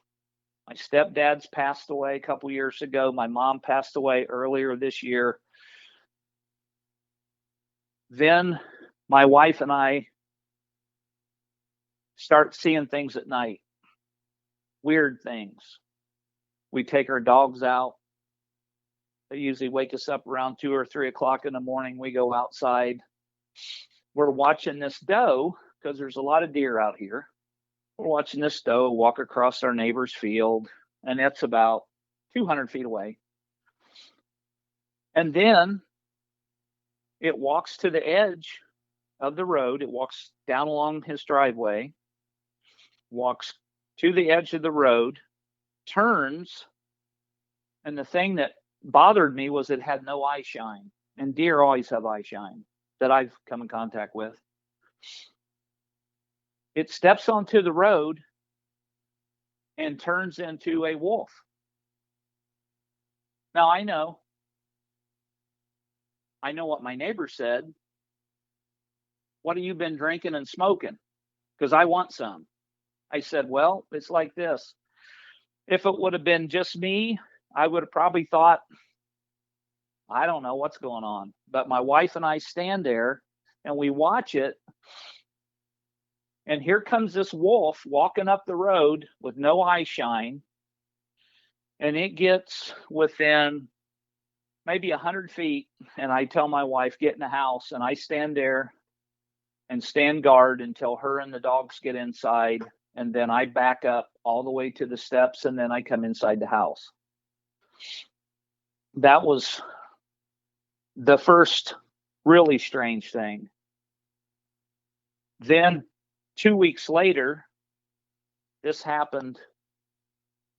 My stepdad's passed away a couple years ago. My mom passed away earlier this year. Then my wife and I start seeing things at night, weird things. We take our dogs out. They usually wake us up around 2 or 3 o'clock in the morning. We go outside. We're watching this doe, because there's a lot of deer out here. We're watching this doe walk across our neighbor's field, and it's about 200 feet away. And then it walks to the edge of the road. It walks down along his driveway, walks to the edge of the road, turns, and the thing that bothered me was it had no eye shine, and deer always have eye shine that I've come in contact with. It steps onto the road and turns into a wolf. Now I know what my neighbor said. What have you been drinking and smoking? Because I want some. I said, well, it's like this. If it would have been just me, I would have probably thought, I don't know what's going on. But my wife and I stand there and we watch it. And here comes this wolf walking up the road with no eye shine. And it gets within maybe 100 feet. And I tell my wife, get in the house. And I stand there and stand guard until her and the dogs get inside. And then I back up all the way to the steps. And then I come inside the house. That was the first really strange thing. Then 2 weeks later, this happened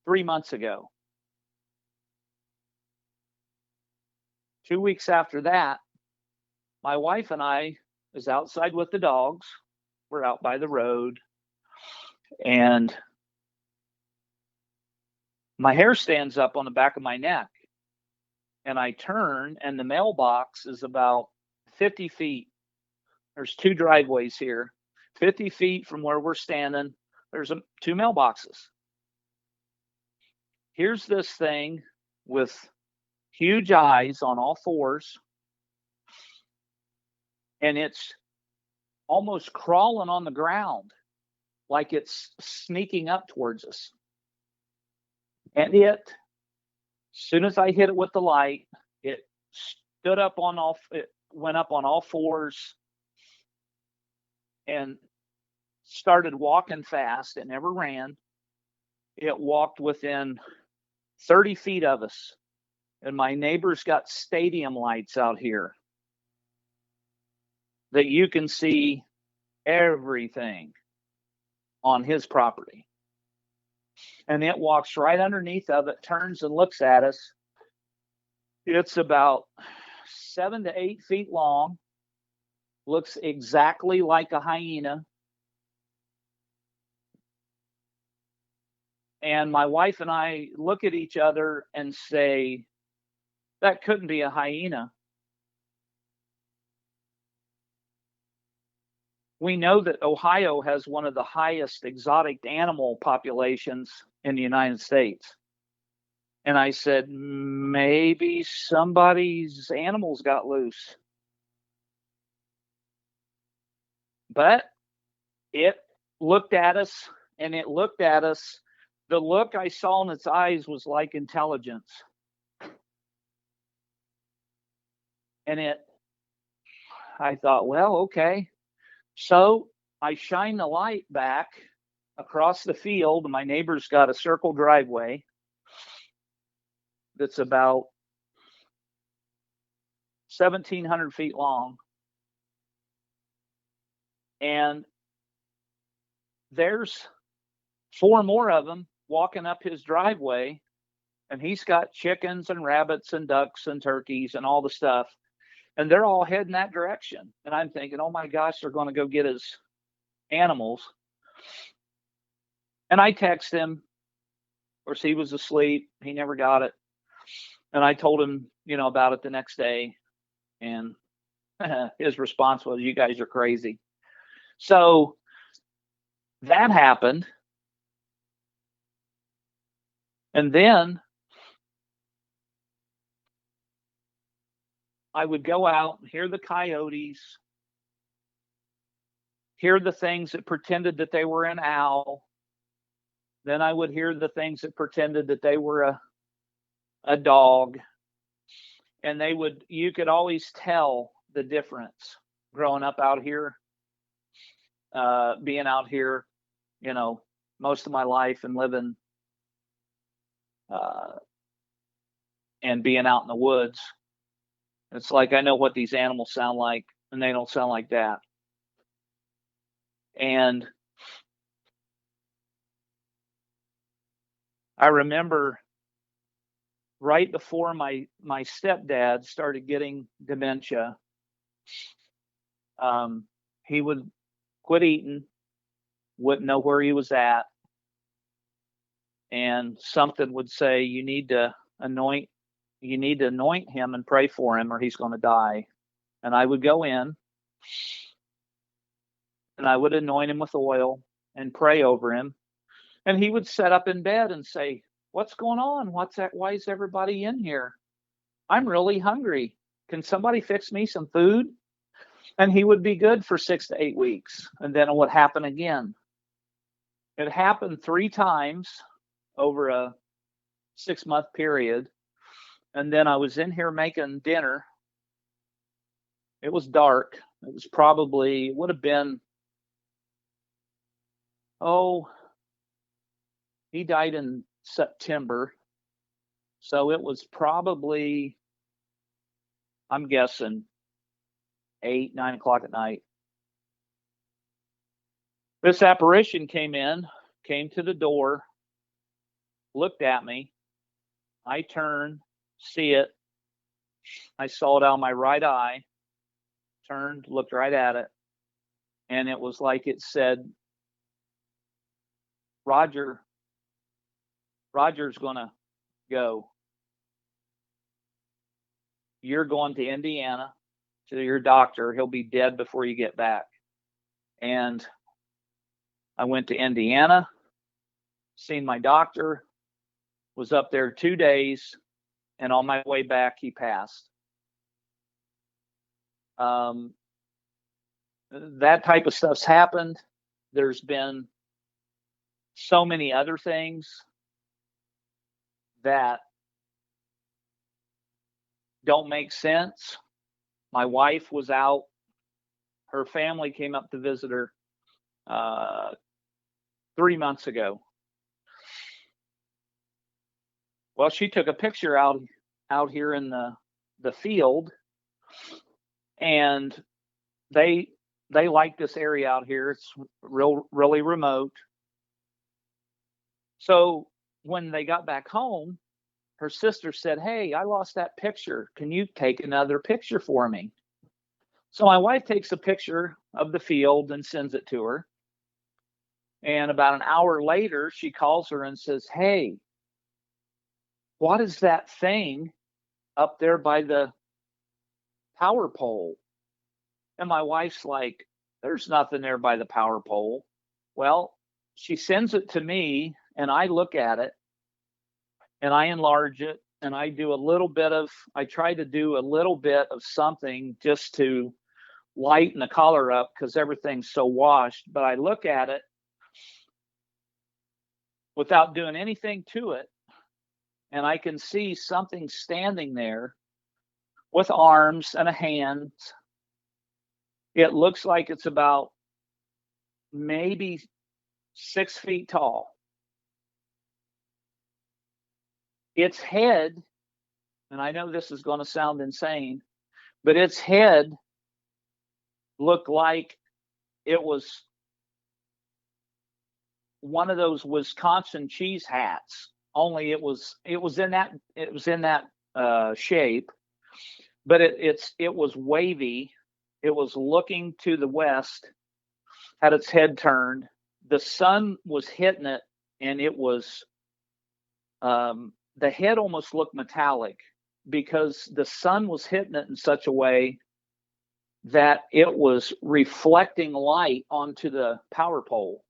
3 months ago. 2 weeks after that, my wife and I was outside with the dogs. We're out by the road, and my hair stands up on the back of my neck. And I turn, and the mailbox is about 50 feet. There's 2 driveways here. 50 feet from where we're standing, there's 2 mailboxes. Here's this thing with huge eyes on all 4s. And it's almost crawling on the ground, like it's sneaking up towards us. And it soon as I hit it with the light, it stood up on all, it went up on all fours and started walking fast. It never ran. It walked within 30 feet of us. And my neighbor's got stadium lights out here that you can see everything on his property. And it walks right underneath of it, turns and looks at us. It's about 7 to 8 feet long, looks exactly like a hyena. And my wife and I look at each other and say, that couldn't be a hyena. We know that Ohio has one of the highest exotic animal populations in the United States. And I said, maybe somebody's animals got loose. But it looked at us, and it looked at us. The look I saw in its eyes was like intelligence. And I thought, well, okay. So I shine the light back across the field. My neighbor's got a circle driveway that's about 1,700 feet long. And there's 4 more of them walking up his driveway. And he's got chickens and rabbits and ducks and turkeys and all the stuff. And they're all heading that direction. And I'm thinking, oh my gosh, they're going to go get his animals. And I text him. Of course, he was asleep. He never got it. And I told him, about it the next day. And his response was, you guys are crazy. So that happened. And then I would go out and hear the coyotes, hear the things that pretended that they were an owl. Then I would hear the things that pretended that they were a dog. And you could always tell the difference growing up out here, being out here, most of my life and living and being out in the woods. It's like I know what these animals sound like, and they don't sound like that. And I remember right before my stepdad started getting dementia, he would quit eating, wouldn't know where he was at, and something would say, you need to anoint him and pray for him or he's going to die. And I would go in and I would anoint him with oil and pray over him. And he would sit up in bed and say, what's going on? Why is everybody in here? I'm really hungry. Can somebody fix me some food? And he would be good for 6 to 8 weeks. And then it would happen again. It happened 3 times over a 6-month period. And then I was in here making dinner. It was dark. It would have been, he died in September. So it was probably, I'm guessing, 8, 9 o'clock at night. This apparition came to the door, looked at me. I turned, see it. I saw it out of my right eye, turned, looked right at it. And it was like it said, Roger's going to go. You're going to Indiana to your doctor. He'll be dead before you get back. And I went to Indiana, seen my doctor, was up there 2 days, and on my way back, he passed. That type of stuff's happened. There's been so many other things that don't make sense. My wife was out. Her family came up to visit her 3 months ago. Well, she took a picture out here in the field, and they like this area out here. It's really remote. So when they got back home, her sister said, "Hey, I lost that picture. Can you take another picture for me?" So my wife takes a picture of the field and sends it to her. And about an hour later, she calls her and says, "Hey, what is that thing up there by the power pole?" And my wife's like, "There's nothing there by the power pole." Well, she sends it to me, and I look at it, and I enlarge it, and I try to do a little bit of something just to lighten the color up because everything's so washed. But I look at it without doing anything to it, and I can see something standing there with arms and a hand. It looks like it's about maybe 6 feet tall. Its head, and I know this is going to sound insane, but its head looked like it was one of those Wisconsin cheese hats. Only it was in that shape, but it was wavy. It was looking to the west, had its head turned. The sun was hitting it, and it was the head almost looked metallic because the sun was hitting it in such a way that it was reflecting light onto the power pole.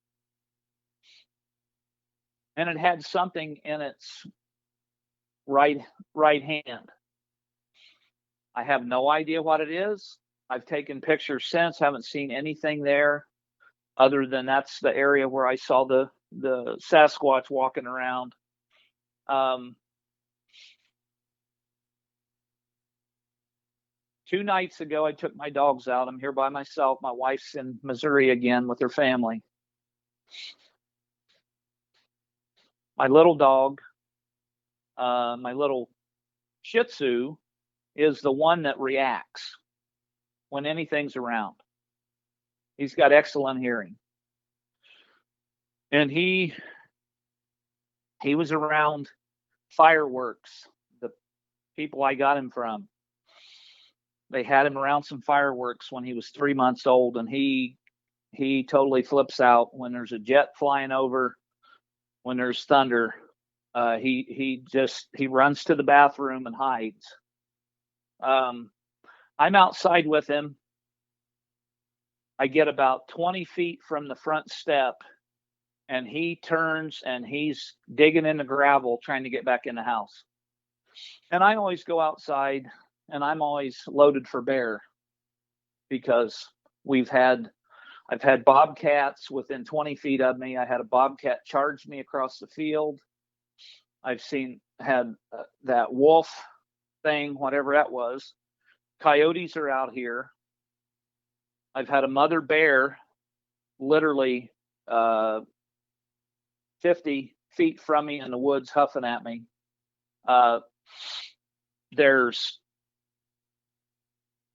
And it had something in its right hand. I have no idea what it is. I've taken pictures since, haven't seen anything there other than that's the area where I saw the Sasquatch walking around. 2 nights ago, I took my dogs out. I'm here by myself. My wife's in Missouri again with her family. My little dog, my little Shih Tzu, is the one that reacts when anything's around. He's got excellent hearing. And he was around fireworks. The people I got him from, they had him around some fireworks when he was 3 months old, and he totally flips out when there's a jet flying over, when there's thunder. He runs to the bathroom and hides. I'm outside with him. I get about 20 feet from the front step, and he turns and he's digging in the gravel trying to get back in the house. And I always go outside, and I'm always loaded for bear because I've had bobcats within 20 feet of me. I had a bobcat charge me across the field. I've had that wolf thing, whatever that was. Coyotes are out here. I've had a mother bear literally 50 feet from me in the woods huffing at me. There's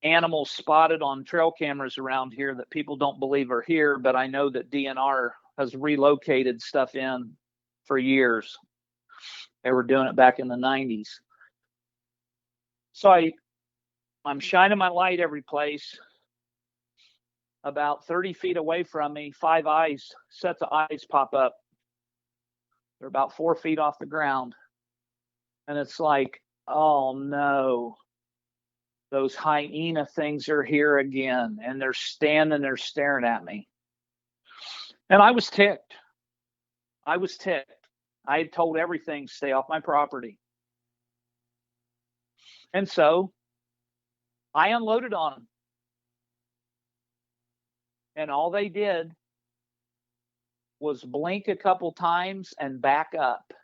animals spotted on trail cameras around here that people don't believe are here, but I know that DNR has relocated stuff in for years. They were doing it back in the 90s. So I'm shining my light every place. About 30 feet away from me, 5 sets of eyes pop up. They're about 4 feet off the ground. And it's like, oh no, those hyena things are here again. And they're standing there staring at me. And I was ticked. I had told everything, stay off my property. And so I unloaded on them. And all they did was blink a couple times and back up.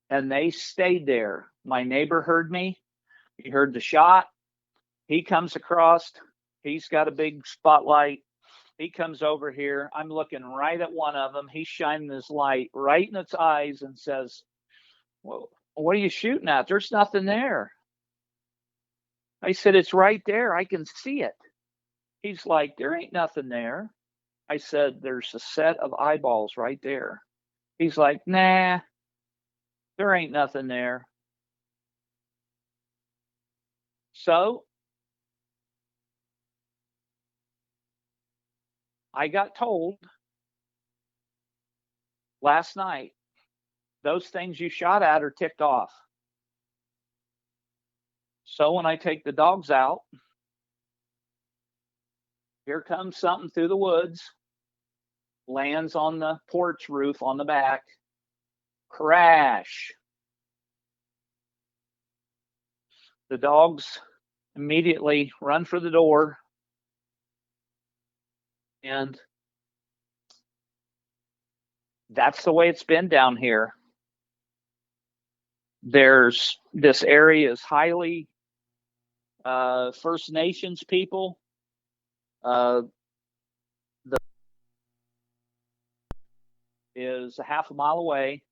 And they stayed there. My neighbor heard me. He heard the shot. He comes across. He's got a big spotlight. He comes over here. I'm looking right at one of them. He's shining his light right in its eyes and says, "Well, what are you shooting at? There's nothing there." I said, "It's right there. I can see it." He's like, "There ain't nothing there." I said, "There's a set of eyeballs right there." He's like, "Nah, there ain't nothing there." So I got told last night, those things you shot at are ticked off. So when I take the dogs out, here comes something through the woods, lands on the porch roof on the back, crash. The dogs immediately run for the door, and that's the way it's been down here. This area is highly First Nations people. The is a half a mile away,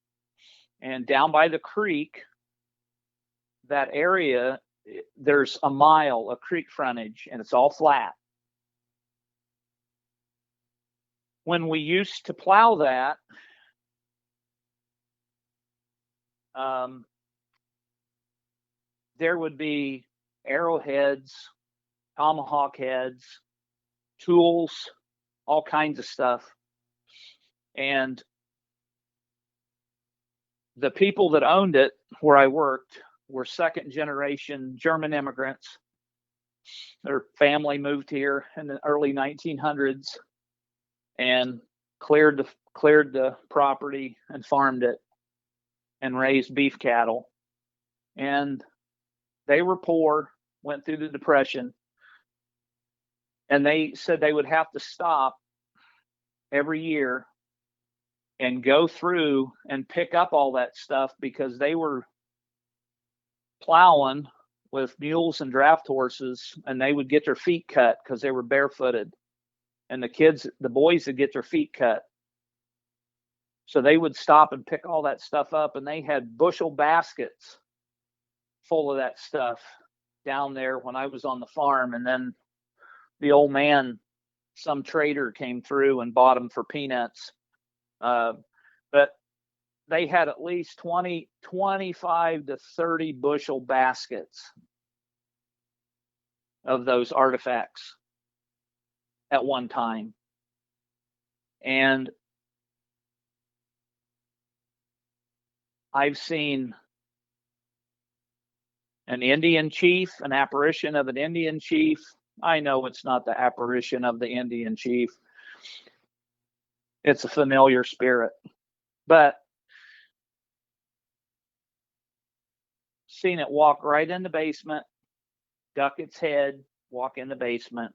and down by the creek, that area, there's a mile of creek frontage, and it's all flat. When we used to plow that, there would be arrowheads, tomahawk heads, tools, all kinds of stuff. And the people that owned it where I worked were second generation German immigrants. Their family moved here in the early 1900s and cleared the property and farmed it and raised beef cattle. And they were poor, went through the Depression, and they said they would have to stop every year and go through and pick up all that stuff because they were plowing with mules and draft horses, and they would get their feet cut because they were barefooted, and the boys would get their feet cut. So they would stop and pick all that stuff up, and they had bushel baskets full of that stuff down there when I was on the farm. And then the old man, some trader came through and bought them for peanuts. But they had at least 25 to 30 bushel baskets of those artifacts at one time. And I've seen an Indian chief, an apparition of an Indian chief. I know it's not the apparition of the Indian chief. It's a familiar spirit. But seen it walk right in the basement, duck its head, walk in the basement.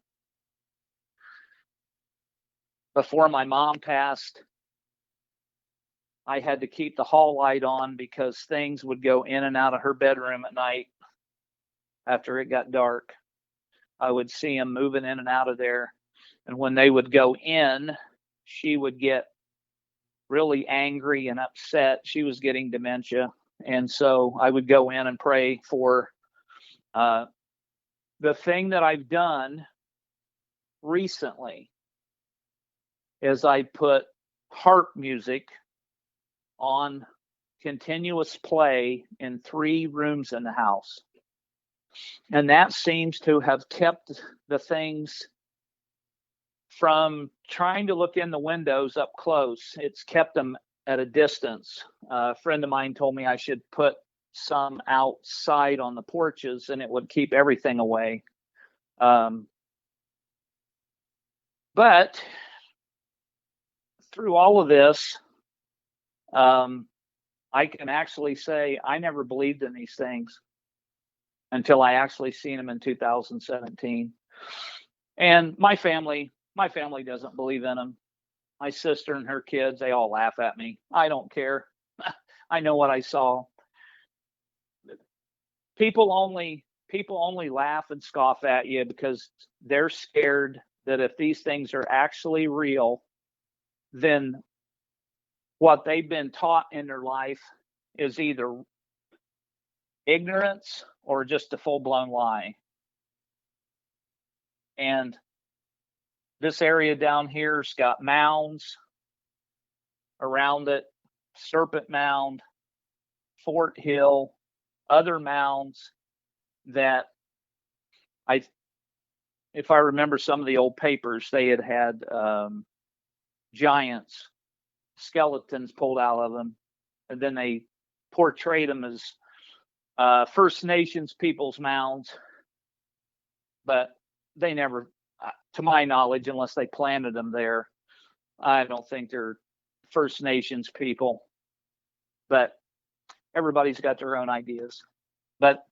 Before my mom passed, I had to keep the hall light on because things would go in and out of her bedroom at night after it got dark. I would see them moving in and out of there. And when they would go in, she would get really angry and upset. She was getting dementia. And so I would go in and pray for the thing that I've done recently is I put harp music on continuous play in 3 rooms in the house. And that seems to have kept the things from trying to look in the windows up close. It's kept them at a distance. A friend of mine told me I should put some outside on the porches and it would keep everything away. But through all of this, I can actually say I never believed in these things until I actually seen them in 2017. And my family doesn't believe in them. My sister and her kids, they all laugh at me. I don't care. I know what I saw. People only people only laugh and scoff at you because they're scared that if these things are actually real, then what they've been taught in their life is either ignorance or just a full-blown lie. And this area down here's got mounds around it, Serpent Mound, Fort Hill, other mounds that if I remember some of the old papers, they had giants, skeletons pulled out of them, and then they portrayed them as First Nations people's mounds, but they never, to my knowledge, unless they planted them there, I don't think they're First Nations people. But everybody's got their own ideas. But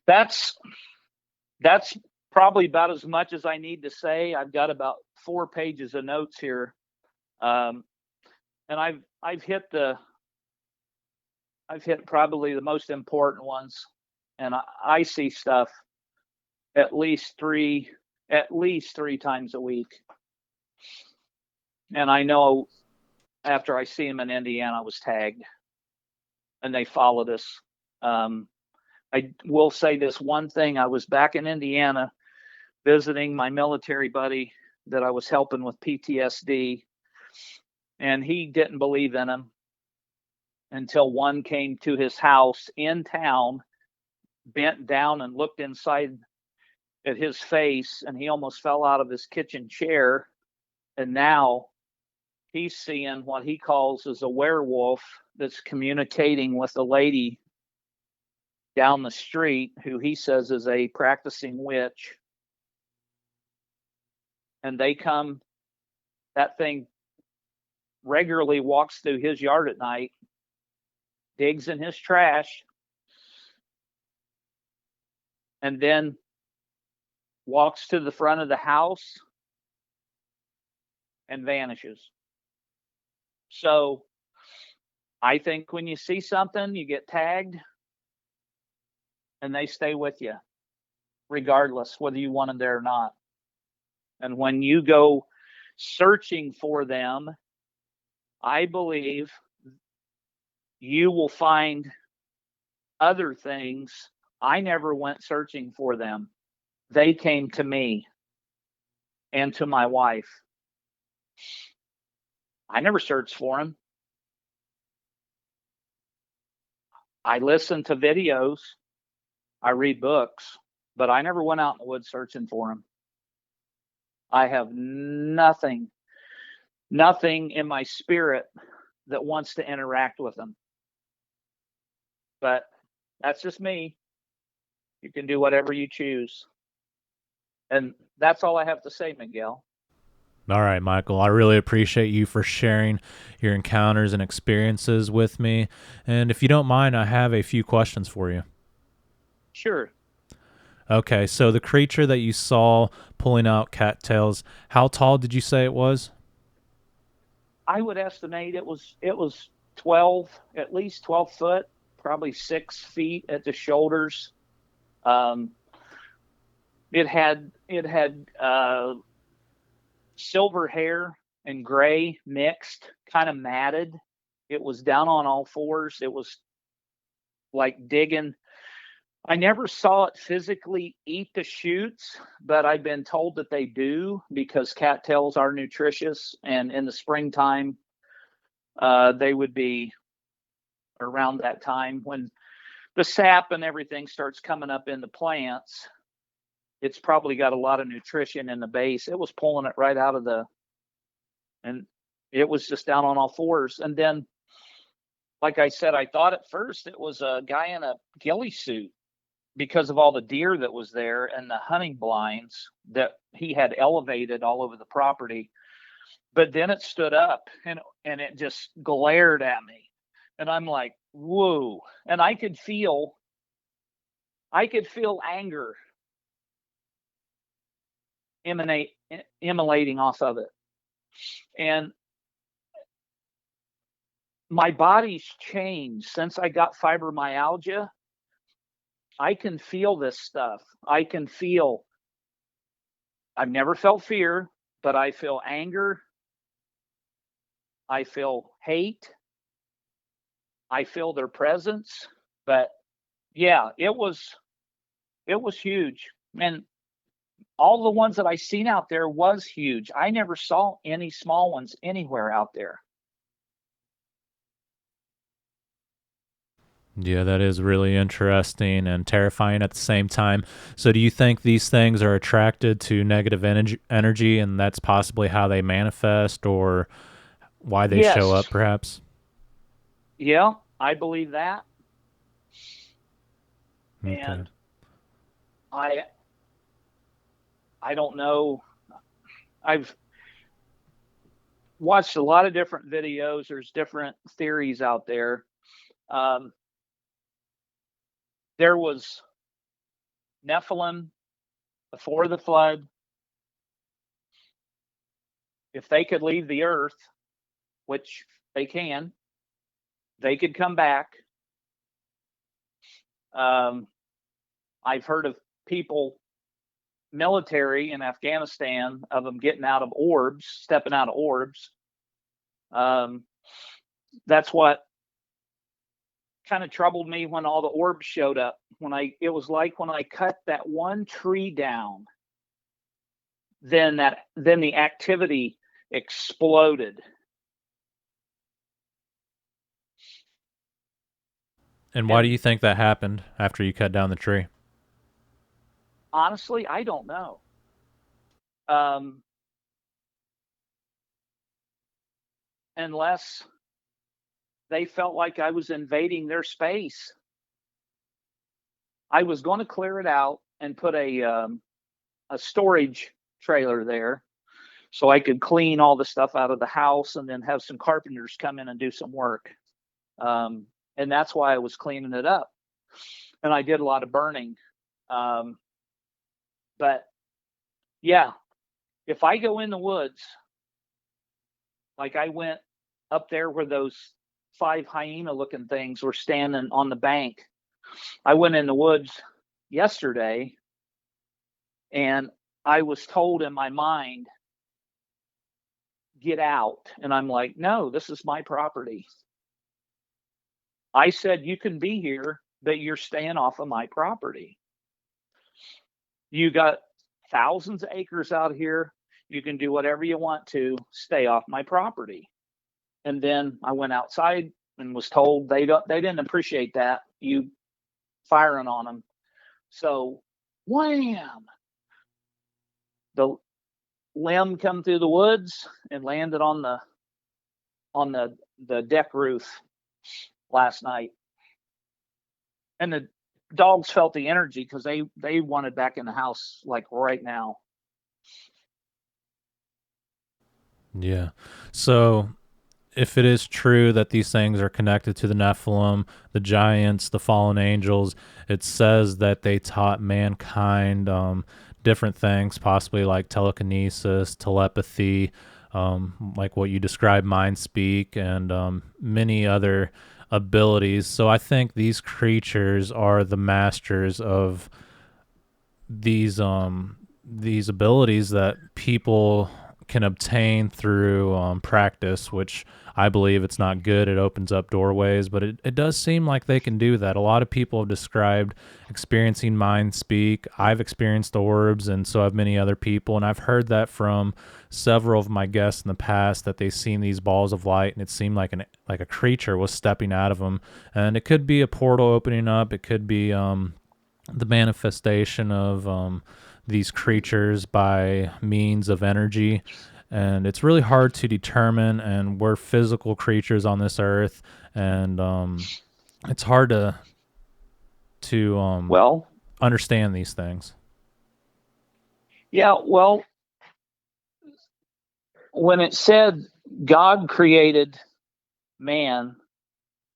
that's probably about as much as I need to say. I've got about 4 pages of notes here, and I've hit probably the most important ones, and I see stuff at least three times a week. And I know after I see them in Indiana, I was tagged, and they followed us. I will say this one thing: I was back in Indiana visiting my military buddy that I was helping with PTSD, and he didn't believe in him until one came to his house in town, bent down and looked inside at his face, and he almost fell out of his kitchen chair. And now he's seeing what he calls as a werewolf that's communicating with a lady down the street who he says is a practicing witch. And that thing regularly walks through his yard at night, digs in his trash, and then walks to the front of the house and vanishes. So I think when you see something, you get tagged, and they stay with you, regardless whether you want them there or not. And when you go searching for them, I believe you will find other things. I never went searching for them. They came to me and to my wife. I never searched for them. I listen to videos. I read books, but I never went out in the woods searching for them. I have nothing in my spirit that wants to interact with them. But that's just me. You can do whatever you choose. And that's all I have to say, Miguel. All right, Michael, I really appreciate you for sharing your encounters and experiences with me. And if you don't mind, I have a few questions for you. Sure. Okay, so the creature that you saw pulling out cattails, how tall did you say it was? I would estimate it was 12, at least 12 foot, probably 6 feet at the shoulders. It had silver hair and gray mixed, kind of matted. It was down on all fours. It was like digging. I never saw it physically eat the shoots, but I've been told that they do because cattails are nutritious, and in the springtime, they would be around that time when the sap and everything starts coming up in the plants. It's probably got a lot of nutrition in the base. It was pulling it right out of and it was just down on all fours. And then, like I said, I thought at first it was a guy in a ghillie suit because of all the deer that was there and the hunting blinds that he had elevated all over the property. But then it stood up and it just glared at me. And I'm like, whoa. And I could feel anger emanating off of it. And my body's changed since I got fibromyalgia. I can feel this stuff. I've never felt fear, but I feel anger. I feel hate. I feel their presence. But yeah, it was huge. And all the ones that I seen out there was huge. I never saw any small ones anywhere out there. Yeah, that is really interesting and terrifying at the same time. So, do you think these things are attracted to negative energy, and that's possibly how they manifest or why they show Yes. up, perhaps? Yeah, I believe that. Okay. And I I don't know. I've watched a lot of different videos. There's different theories out there. Um, there was Nephilim before the flood. If they could leave the earth, which they can, they could come back. Um, I've heard of people, military in Afghanistan, of them getting out of orbs, stepping out of orbs. Um, that's what kind of troubled me when all the orbs showed up. It was like when I cut that one tree down, then the activity exploded. And why do And you think that happened after you cut down the tree? honestly, I don't know. Um, unless they felt like I was invading their space. I was going to clear it out and put a storage trailer there so I could clean all the stuff out of the house and then have some carpenters come in and do some work. Um, and that's why I was cleaning it up. And I did a lot of burning. Um, but yeah, if I go in the woods, like I went up there where those 5 hyena looking things were standing on the bank, I went in the woods yesterday and I was told in my mind, get out. And I'm like, no, this is my property. I said, you can be here, but you're staying off of my property. You got thousands of acres out here. You can do whatever you want to, stay off my property. And then I went outside and was told they didn't appreciate that, you firing on them. So wham, the limb come through the woods and landed on the deck roof last night. And the dogs felt the energy because they wanted back in the house like right now. Yeah. So, if it is true that these things are connected to the Nephilim, the giants, the fallen angels, it says that they taught mankind different things, possibly like telekinesis, telepathy, like what you described, mind speak, and many other abilities. So I think these creatures are the masters of these abilities that people can obtain through practice, which I believe it's not good. It opens up doorways, but it does seem like they can do that. A lot of people have described experiencing mind speak. I've experienced orbs, and so have many other people, and I've heard that from several of my guests in the past that they've seen these balls of light, and it seemed like a creature was stepping out of them, and it could be a portal opening up. It could be the manifestation of these creatures by means of energy. And it's really hard to determine, and we're physical creatures on this earth, and it's hard to Well, understand these things. yeah, well, when it said God created man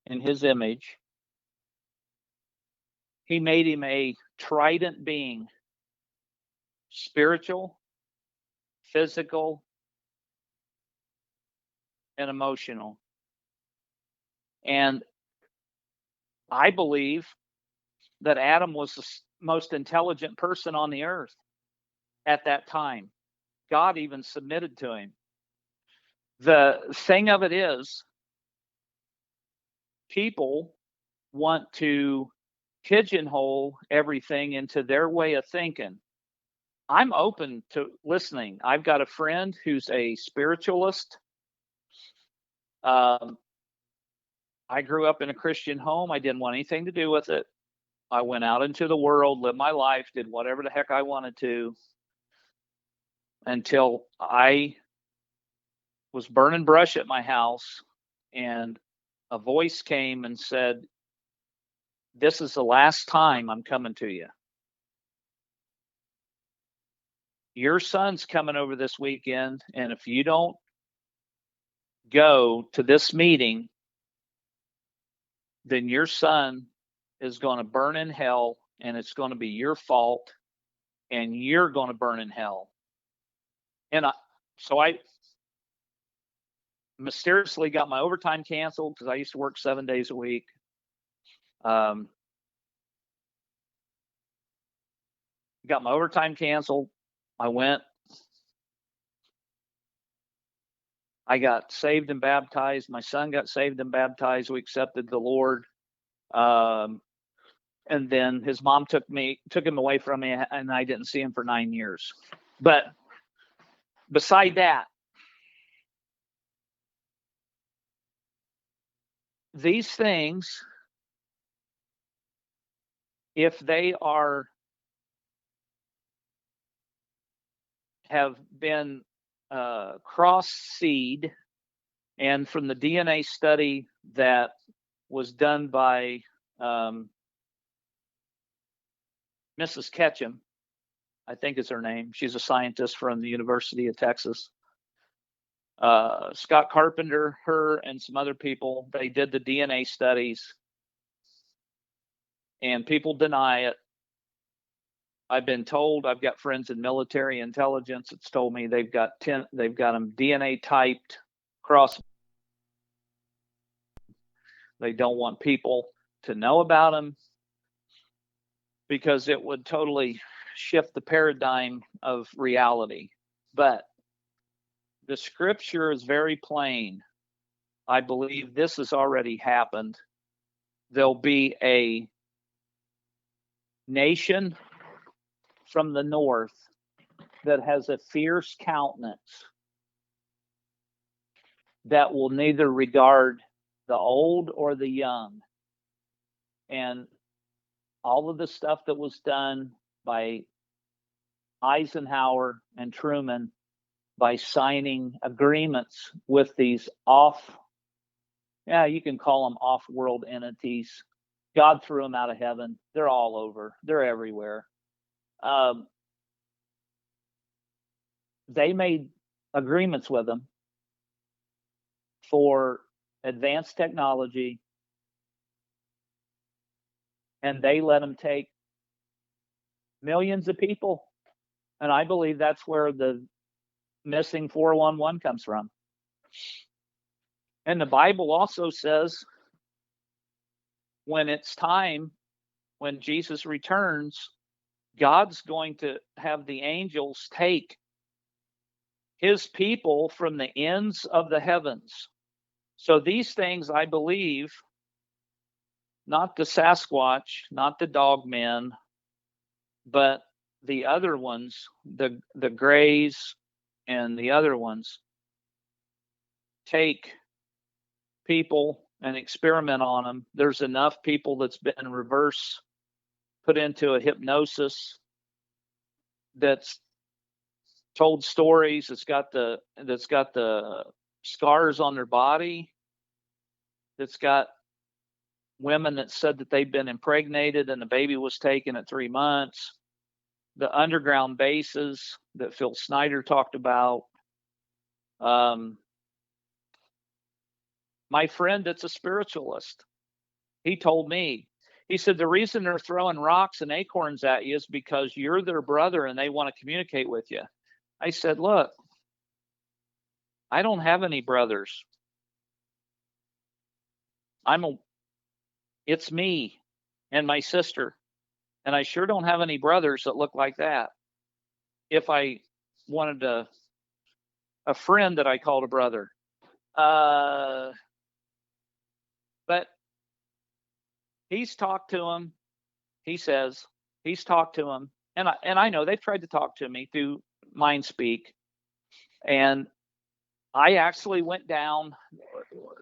in his image, he made him a trident being, spiritual, physical, and emotional. And I believe that Adam was the most intelligent person on the earth at that time. God even submitted to him. The thing of it is, people want to pigeonhole everything into their way of thinking. I'm open to listening. I've got a friend who's a spiritualist. I grew up in a Christian home. I didn't want anything to do with it. I went out into the world, lived my life, did whatever the heck I wanted to, until I was burning brush at my house, and a voice came and said, "This is the last time I'm coming to you. Your son's coming over this weekend, and if you don't go to this meeting, then your son is going to burn in hell, and it's going to be your fault, and you're going to burn in hell." And so I mysteriously got my overtime canceled, because I used to work 7 days a week. Got my overtime canceled. I went. I got saved and baptized. My son got saved and baptized. We accepted the Lord. And then his mom took him away from me, and I didn't see him for 9 years. But beside that, these things, if they have been cross-seed, and from the DNA study that was done by Mrs. Ketchum, I think is her name. She's a scientist from the University of Texas. Scott Carpenter, her, and some other people, they did the DNA studies, and people deny it. I've been told, I've got friends in military intelligence that's told me they've got them DNA typed cross. They don't want people to know about them because it would totally shift the paradigm of reality. But the scripture is very plain. I believe this has already happened. There'll be a nation from the north that has a fierce countenance that will neither regard the old or the young. And all of the stuff that was done by Eisenhower and Truman by signing agreements with these you can call them off-world entities. God threw them out of heaven. They're all over. They're everywhere. They made agreements with them for advanced technology, and they let them take millions of people. And I believe that's where the missing 411 comes from. And the Bible also says when it's time, when Jesus returns, God's going to have the angels take his people from the ends of the heavens. So these things, I believe, not the Sasquatch, not the dogmen, but the other ones, the Greys and the other ones, take people and experiment on them. There's enough people that's been reverse put into a hypnosis, that's told stories, that's got the scars on their body, that's got women that said that they've been impregnated and the baby was taken at 3 months, the underground bases that Phil Snyder talked about. My friend that's a spiritualist, he told me, he said, the reason they're throwing rocks and acorns at you is because you're their brother and they want to communicate with you. I said, look, I don't have any brothers. It's me and my sister. And I sure don't have any brothers that look like that. If I wanted a friend that I called a brother. But he's talked to him. He says he's talked to him. And I know they've tried to talk to me through mind speak. And I actually went down.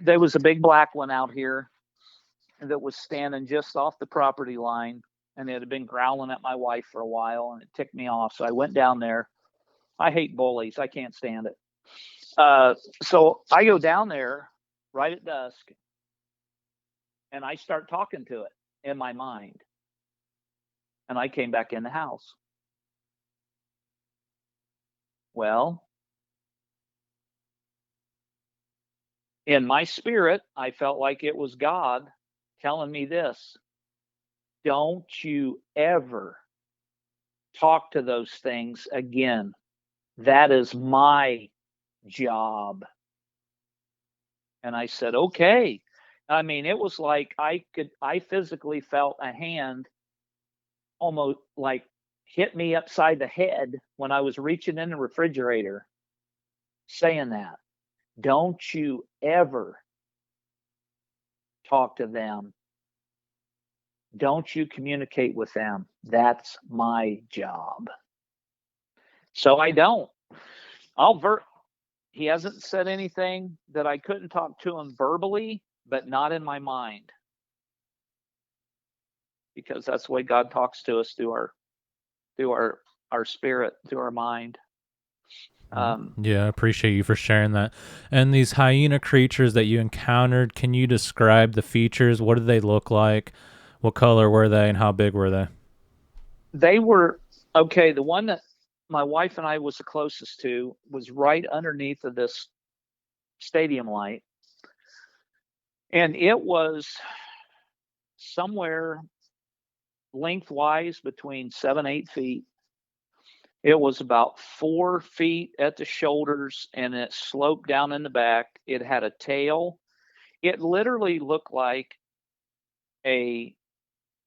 There was a big black one out here that was standing just off the property line, and it had been growling at my wife for a while, and it ticked me off. So I went down there. I hate bullies. I can't stand it. So I go down there right at dusk, and I start talking to it in my mind. And I came back in the house. Well, in my spirit, I felt like it was God telling me this: don't you ever talk to those things again. That is my job. And I said, okay. I mean, it was like I physically felt a hand almost like hit me upside the head when I was reaching in the refrigerator saying that. Don't you ever talk to them. Don't you communicate with them. That's my job. So I don't. He hasn't said anything that I couldn't talk to him verbally, but not in my mind. Because that's the way God talks to us through our spirit, through our mind. Yeah, I appreciate you for sharing that. And these hyena creatures that you encountered, can you describe the features? What did they look like? What color were they, and how big were they? They were okay. The one that my wife and I was the closest to was right underneath of this stadium light, and it was somewhere lengthwise between 7-8 feet. It was about 4 feet at the shoulders, and it sloped down in the back. It had a tail. It literally looked like a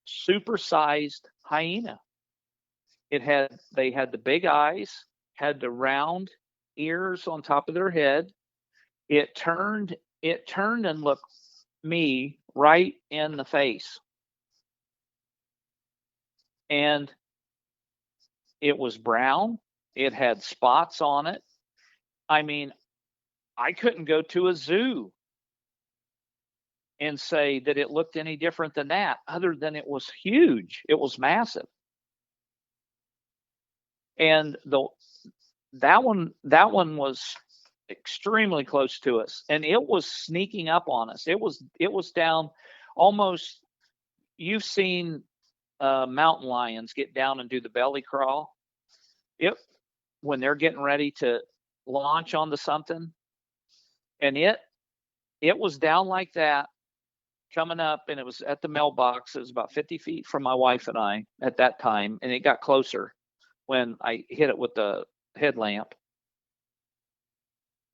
supersized hyena. They had the big eyes, had the round ears on top of their head. It turned and looked me right in the face. And it was brown. It had spots on it. I mean, I couldn't go to a zoo and say that it looked any different than that, other than it was huge. It was massive. And that one was extremely close to us, and it was sneaking up on us. It was down almost. You've seen mountain lions get down and do the belly crawl. When they're getting ready to launch onto something, and it was down like that, coming up, and it was at the mailbox. It was about 50 feet from my wife and I at that time, and it got closer when I hit it with the headlamp.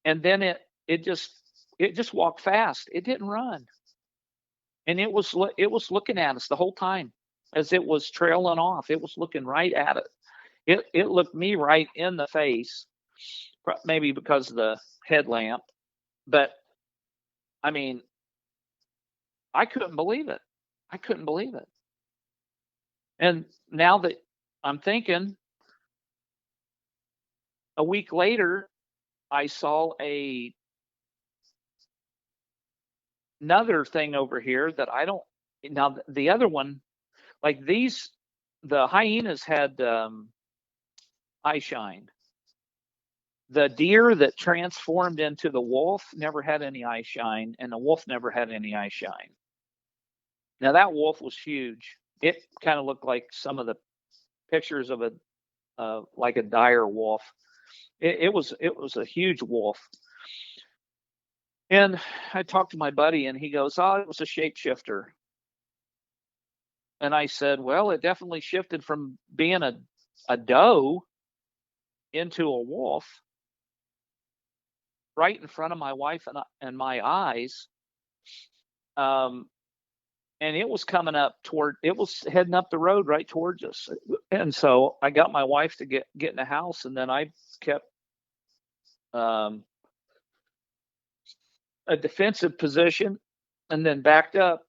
And then it just walked fast. It didn't run, and it was looking at us the whole time as it was trailing off. It was looking right at it. It looked me right in the face, maybe because of the headlamp, but I mean, I couldn't believe it. I couldn't believe it. And now that I'm thinking, a week later, I saw another thing over here that I don't. Now the other one, like these, the hyenas had eye shine. The deer that transformed into the wolf never had any eye shine, and the wolf never had any eye shine. Now that wolf was huge. It kind of looked like some of the pictures of like a dire wolf. It was a huge wolf. And I talked to my buddy, and he goes, "Oh, it was a shapeshifter." And I said, "Well, it definitely shifted from being a doe into a wolf right in front of my wife and my eyes." And and it was coming up it was heading up the road right towards us. And so I got my wife to get in the house, and then I kept a defensive position and then backed up.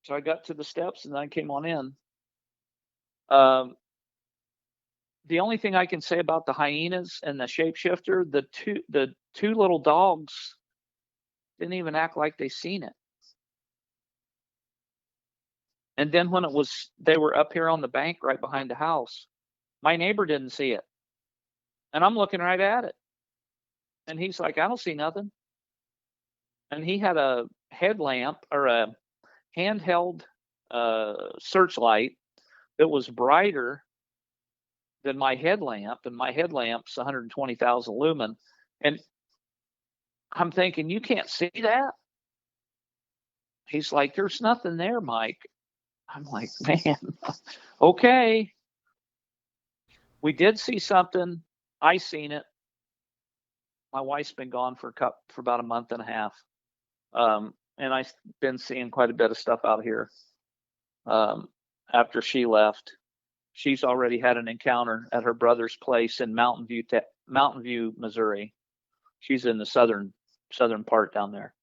So I got to the steps and then I came on in. The only thing I can say about the hyenas and the shapeshifter, the two little dogs didn't even act like they seen it. And then when they were up here on the bank right behind the house, my neighbor didn't see it. And I'm looking right at it. And he's like, I don't see nothing. And he had a headlamp or a handheld searchlight that was brighter than my headlamp, and my headlamp's 120,000 lumen. And I'm thinking, you can't see that? He's like, there's nothing there, Mike. I'm like, man, okay. We did see something. I seen it. My wife's been gone for about a month and a half. And I've been seeing quite a bit of stuff out here. After she left, she's already had an encounter at her brother's place in Mountain View, Missouri. She's in the southern part down there.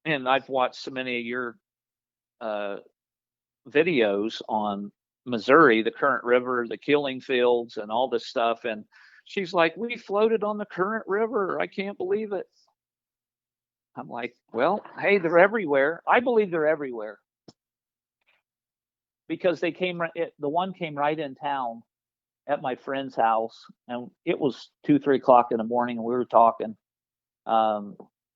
And I've watched so many of your videos on Missouri, the current river, the killing fields, and all this stuff. And she's like, we floated on the current river. I can't believe it. I'm like, well, hey, they're everywhere. I believe they're everywhere. Because the one came right in town at my friend's house, and it was 2-3 o'clock in the morning, and we were talking.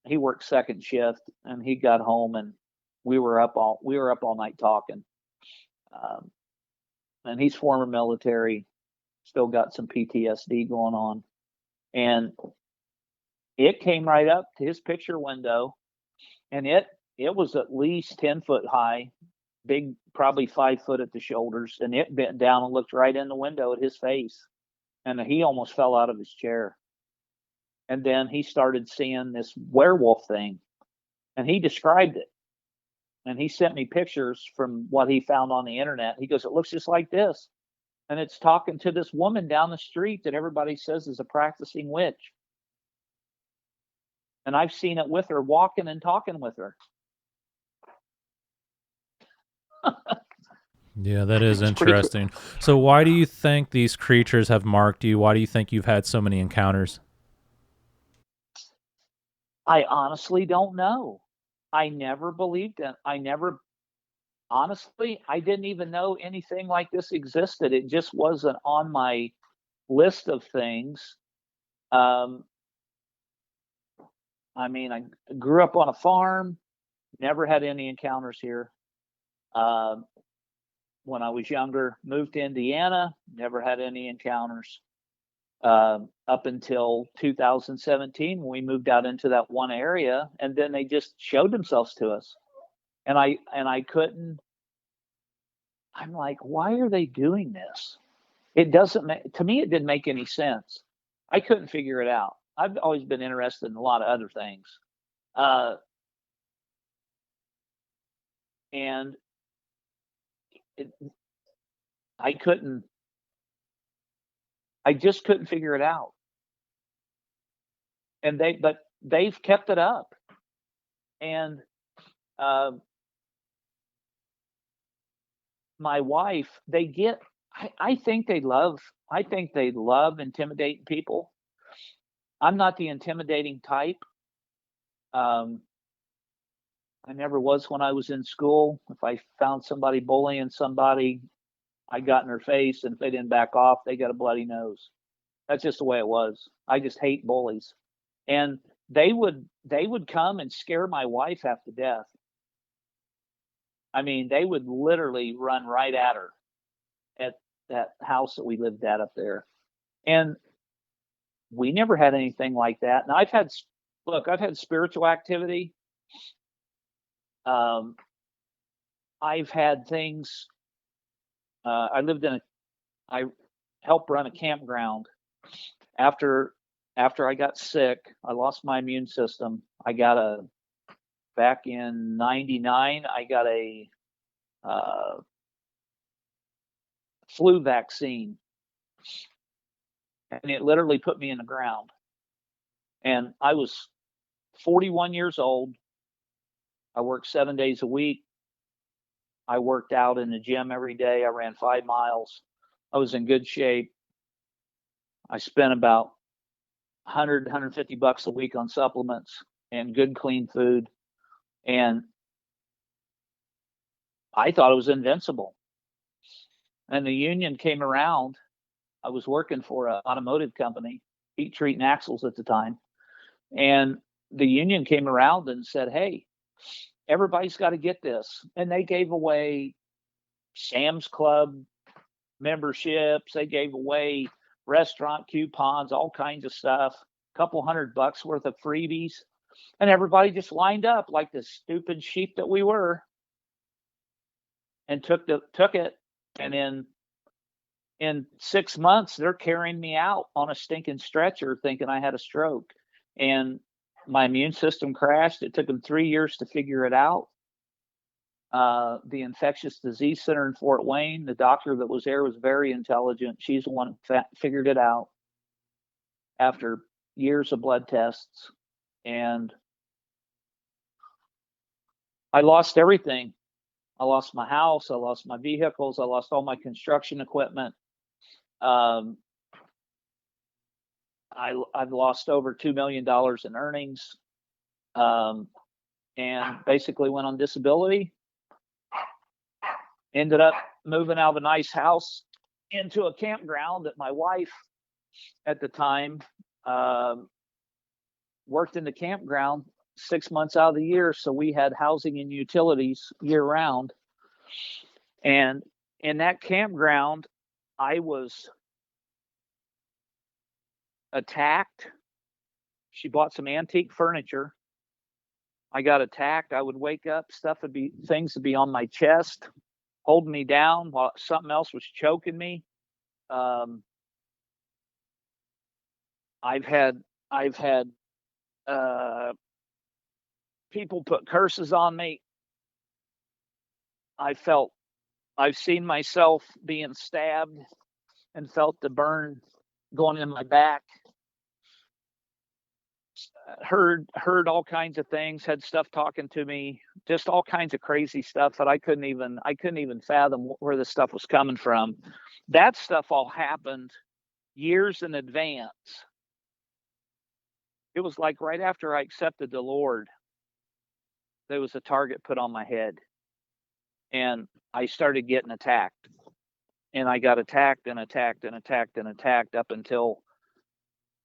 He worked second shift, and he got home, and we were up all night talking. And he's former military, still got some PTSD going on, and it came right up to his picture window, and it was at least 10 foot high, big, probably 5 foot at the shoulders, and it bent down and looked right in the window at his face, and he almost fell out of his chair. And then he started seeing this werewolf thing, and he described it, and he sent me pictures from what he found on the internet. He goes, it looks just like this, and it's talking to this woman down the street that everybody says is a practicing witch, and I've seen it with her, walking and talking with her. Yeah, that is interesting. So why do you think these creatures have marked you? Why do you think you've had so many encounters? I honestly don't know. I never believed it. Honestly, I didn't even know anything like this existed. It just wasn't on my list of things. I mean, I grew up on a farm, never had any encounters here. When I was younger, moved to Indiana, never had any encounters. Up until 2017, when we moved out into that one area, and then they just showed themselves to us. And I couldn't. I'm like, why are they doing this? It doesn't make, to me, it didn't make any sense. I couldn't figure it out. I've always been interested in a lot of other things. And I just couldn't figure it out. And they've kept it up. And my wife, I think they love intimidating people. I'm not the intimidating type. I never was when I was in school. If I found somebody bullying somebody, I got in their face, and if they didn't back off, they got a bloody nose. That's just the way it was. I just hate bullies. And they would come and scare my wife half to death. I mean, they would literally run right at her at that house that we lived at up there. And we never had anything like that. And I've had spiritual activity. I've had things. I helped run a campground. After I got sick, I lost my immune system. I got back in 99, I got a flu vaccine, and it literally put me in the ground. And I was 41 years old. I worked 7 days a week. I worked out in the gym every day. I ran 5 miles. I was in good shape. I spent about 100, 150 bucks a week on supplements and good, clean food. And I thought it was invincible. And the union came around. I was working for an automotive company, Heat Treat and Axles at the time. And the union came around and said, hey, everybody's got to get this. And they gave away Sam's Club memberships. They gave away restaurant coupons, all kinds of stuff, a couple $100 worth of freebies. And everybody just lined up like the stupid sheep that we were and took it. And in 6 months, they're carrying me out on a stinking stretcher thinking I had a stroke. And my immune system crashed. It took them 3 years to figure it out. The infectious disease center in Fort Wayne, the doctor that was there was very intelligent. She's the one who figured it out after years of blood tests. And I lost everything. I lost my house. I lost my vehicles. I lost all my construction equipment. I've lost over $2 million in earnings, and basically went on disability. Ended up moving out of a nice house into a campground that my wife at the time worked in the campground 6 months out of the year. So we had housing and utilities year round. And in that campground, I was attacked. She bought some antique furniture. I got attacked. I would wake up, things would be on my chest, holding me down while something else was choking me. I've had people put curses on me. I've seen myself being stabbed and felt the burn going in my back. Heard all kinds of things, had stuff talking to me, just all kinds of crazy stuff that I couldn't even fathom where this stuff was coming from. That stuff all happened years in advance. It was like right after I accepted the Lord, there was a target put on my head, and I started getting attacked, and I got attacked and attacked and attacked and attacked up until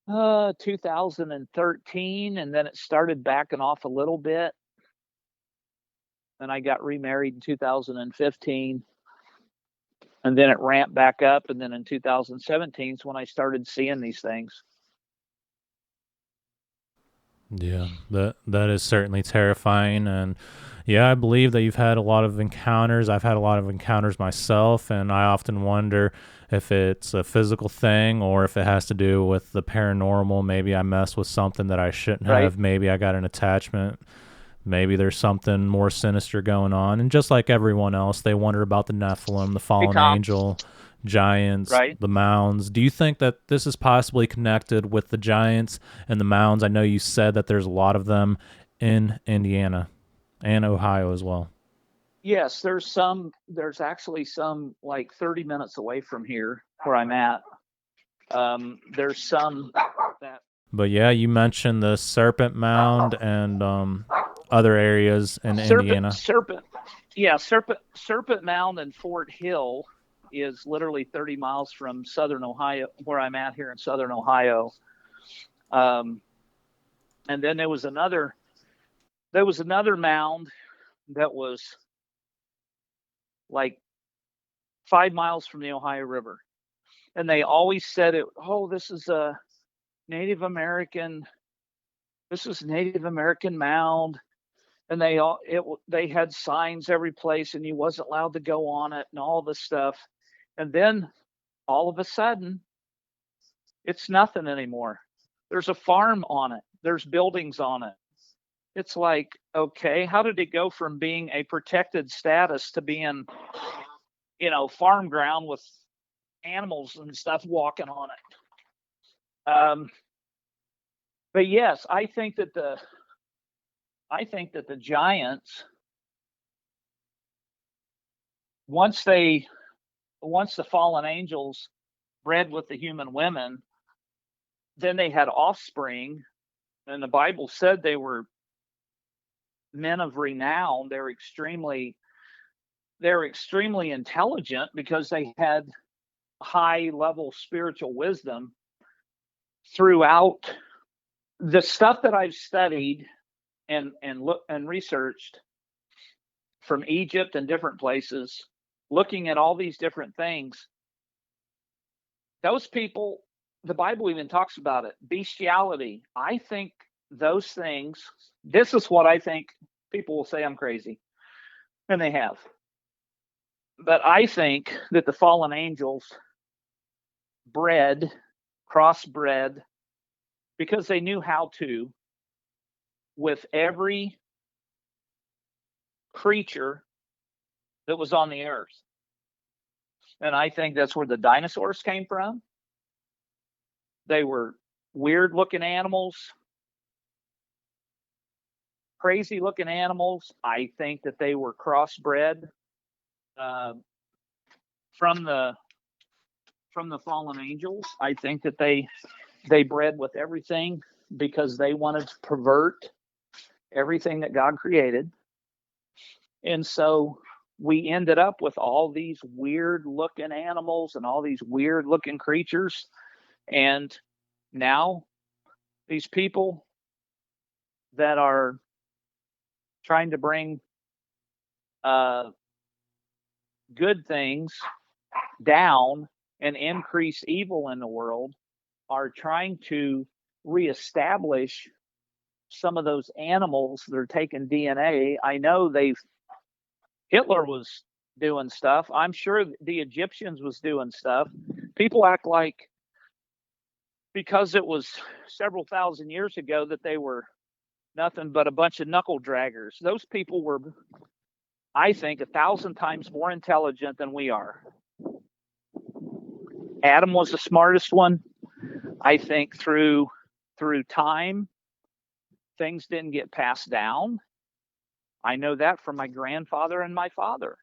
2013, and then it started backing off a little bit. And I got remarried in 2015, and then it ramped back up. And then in 2017 is when I started seeing these things. Yeah, that is certainly terrifying. And yeah, I believe that you've had a lot of encounters. I've had a lot of encounters myself, and I often wonder if it's a physical thing or if it has to do with the paranormal. Maybe I messed with something that I shouldn't Right. have. Maybe I got an attachment. Maybe there's something more sinister going on. And just like everyone else, they wonder about the Nephilim, the fallen angel, giants, right. the Mounds. Do you think that this is possibly connected with the giants and the Mounds? I know you said that there's a lot of them in Indiana and Ohio as well. Yes, there's actually some like 30 minutes away from here where I'm at. There's some that. But yeah, you mentioned the Serpent Mound and other areas in Indiana. Serpent Mound and Fort Hill is literally 30 miles from Southern Ohio, where I'm at here in Southern Ohio. And then there was another mound that was like 5 miles from the Ohio River. And they always said this is a Native American mound. And they had signs every place, and you wasn't allowed to go on it and all this stuff. And then all of a sudden, it's nothing anymore. There's a farm on it. There's buildings on it. it's like, okay, how did it go from being a protected status to being, farm ground with animals and stuff walking on it? But yes, I think that the giants, once the fallen angels bred with the human women, then they had offspring, and the Bible said they were men of renown. They're extremely intelligent because they had high level spiritual wisdom. Throughout the stuff that I've studied and researched from Egypt and different places, looking at all these different things, those people, the Bible even talks about it, bestiality. I think those things, this is what I think. People will say I'm crazy, and they have. But I think that the fallen angels crossbred, because they knew how to, with every creature that was on the earth. And I think that's where the dinosaurs came from. They were weird looking animals, crazy looking animals. I think that they were crossbred from the fallen angels. I think that they bred with everything because they wanted to pervert everything that God created. And so we ended up with all these weird looking animals and all these weird looking creatures. And now these people that are trying to bring good things down and increase evil in the world are trying to reestablish some of those animals that are taking DNA. I know Hitler was doing stuff. I'm sure the Egyptians was doing stuff. People act like because it was several thousand years ago that they were nothing but a bunch of knuckle draggers. Those people were, I think, 1,000 times more intelligent than we are. Adam was the smartest one. I think through time, things didn't get passed down. I know that from my grandfather and my father.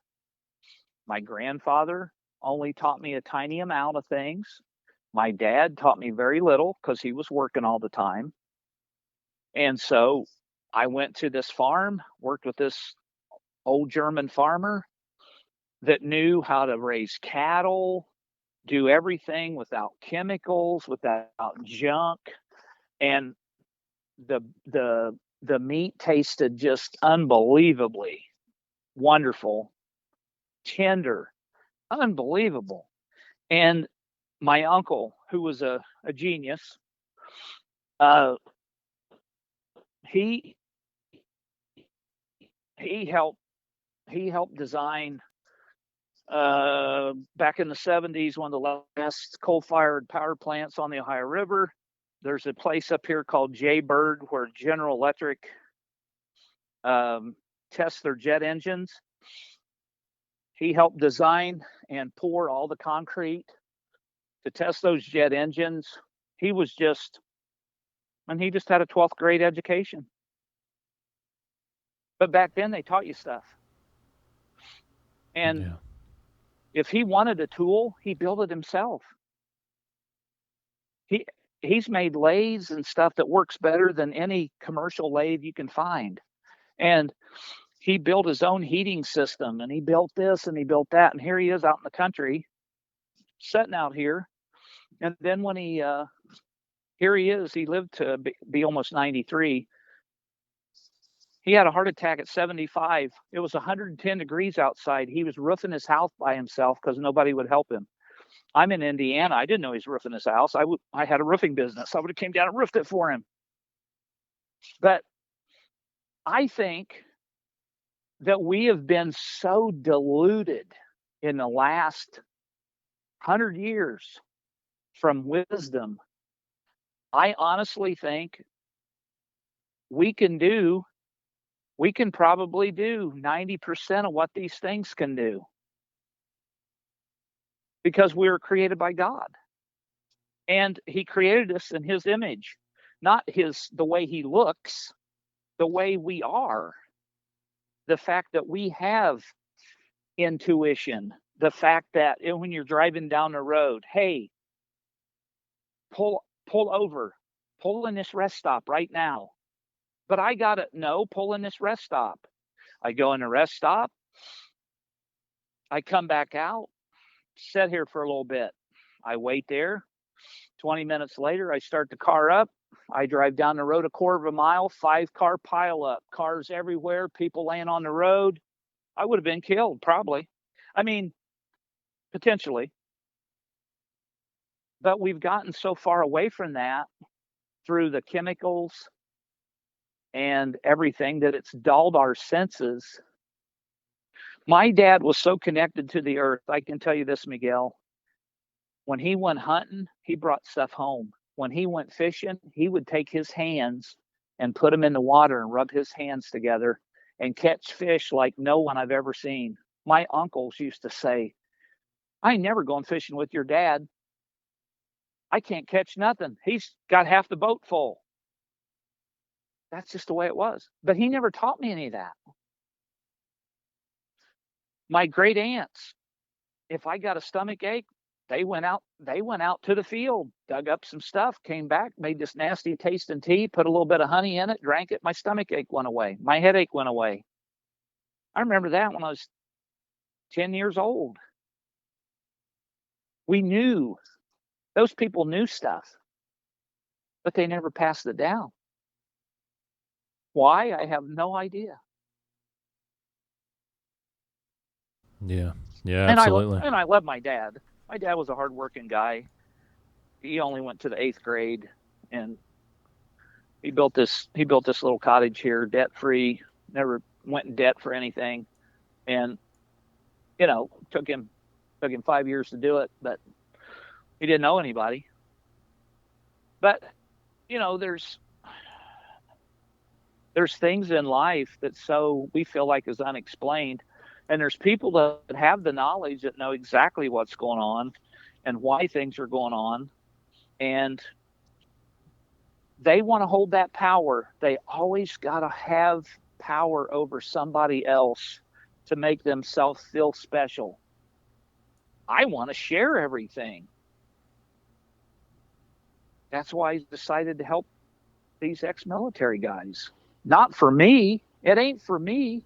My grandfather only taught me a tiny amount of things. My dad taught me very little because he was working all the time. And so I went to this farm, worked with this old German farmer that knew how to raise cattle, do everything without chemicals, without junk. And the meat tasted just unbelievably wonderful, tender, unbelievable. And my uncle, who was a genius, he helped design back in the 70s, one of the last coal-fired power plants on the Ohio River. There's a place up here called Jaybird where General Electric tests their jet engines. He helped design and pour all the concrete to test those jet engines. He just had a 12th grade education. But back then they taught you stuff. And if he wanted a tool, he built it himself. He's made lathes and stuff that works better than any commercial lathe you can find. And he built his own heating system, and he built this and he built that. And here he is out in the country, sitting out here. And then when here he is, he lived to be almost 93. He had a heart attack at 75. It was 110 degrees outside. He was roofing his house by himself because nobody would help him. I'm in Indiana. I didn't know he was roofing his house. I had a roofing business. I would have came down and roofed it for him. But I think that we have been so deluded in the last 100 years from wisdom. I honestly think we can do we can probably do 90% of what these things can do because we were created by God. And he created us in his image, not the way he looks, the way we are. The fact that we have intuition, the fact that when you're driving down the road, hey, pull over, pull in this rest stop right now. But I got it. No, pull in this rest stop. I go in the rest stop. I come back out, sit here for a little bit. I wait there. 20 minutes later, I start the car up. I drive down the road a quarter of a mile, 5-car pileup, cars everywhere, people laying on the road. I would have been killed, probably. I mean, potentially. But we've gotten so far away from that through the chemicals and everything that it's dulled our senses. My dad was so connected to the earth. I can tell you this, Miguel. When he went hunting, he brought stuff home. When he went fishing, he would take his hands and put them in the water and rub his hands together and catch fish like no one I've ever seen. My uncles used to say, I ain't never going fishing with your dad. I can't catch nothing. He's got half the boat full. That's just the way it was. But he never taught me any of that. My great aunts, if I got a stomach ache, they went out to the field, dug up some stuff, came back, made this nasty tasting tea, put a little bit of honey in it, drank it. My stomach ache went away. My headache went away. I remember that when I was 10 years old. We knew. Those people knew stuff, but they never passed it down. Why? I have no idea. Yeah, absolutely. And I love my dad. My dad was a hardworking guy. He only went to the 8th grade, and he built this little cottage here, debt free. Never went in debt for anything, and took him 5 years to do it, but he didn't know anybody. But there's things in life that we feel like is unexplained. And there's people that have the knowledge that know exactly what's going on and why things are going on. And they want to hold that power. They always got to have power over somebody else to make themselves feel special. I want to share everything. That's why I decided to help these ex-military guys. Not for me. It ain't for me.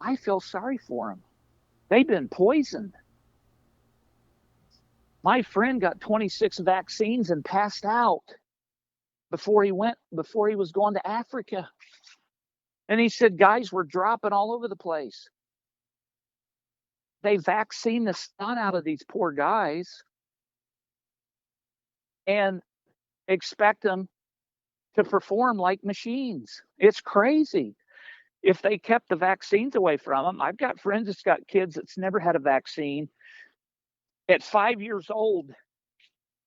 I feel sorry for them. They've been poisoned. My friend got 26 vaccines and passed out before he was going to Africa. And he said, guys were dropping all over the place. They vaccine the sun out of these poor guys and expect them to perform like machines. It's crazy. If they kept the vaccines away from them, I've got friends that's got kids that's never had a vaccine. At 5 years old,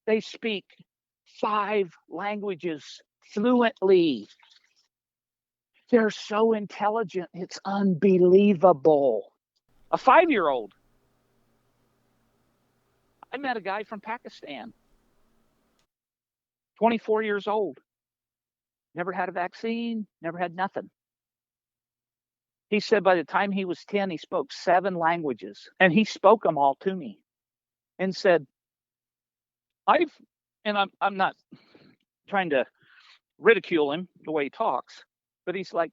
they speak 5 languages fluently. They're so intelligent. It's unbelievable. A 5-year-old. I met a guy from Pakistan, 24 years old. Never had a vaccine, never had nothing. He said by the time he was 10, he spoke 7 languages, and he spoke them all to me and said, I'm not trying to ridicule him the way he talks, but he's like,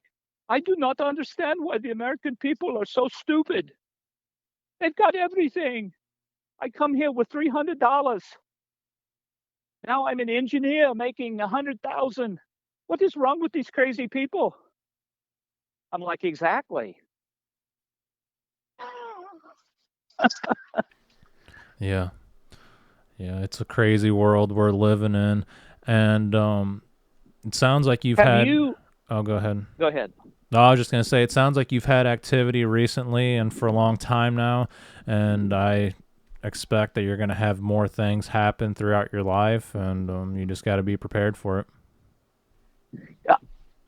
I do not understand why the American people are so stupid. They've got everything. I come here with $300. Now I'm an engineer making $100,000. What is wrong with these crazy people? I'm like, exactly. Yeah, it's a crazy world we're living in, and it sounds like you've had. Oh, go ahead. Go ahead. No, I was just gonna say, it sounds like you've had activity recently and for a long time now, and I expect that you're gonna have more things happen throughout your life, and you just got to be prepared for it. Yeah,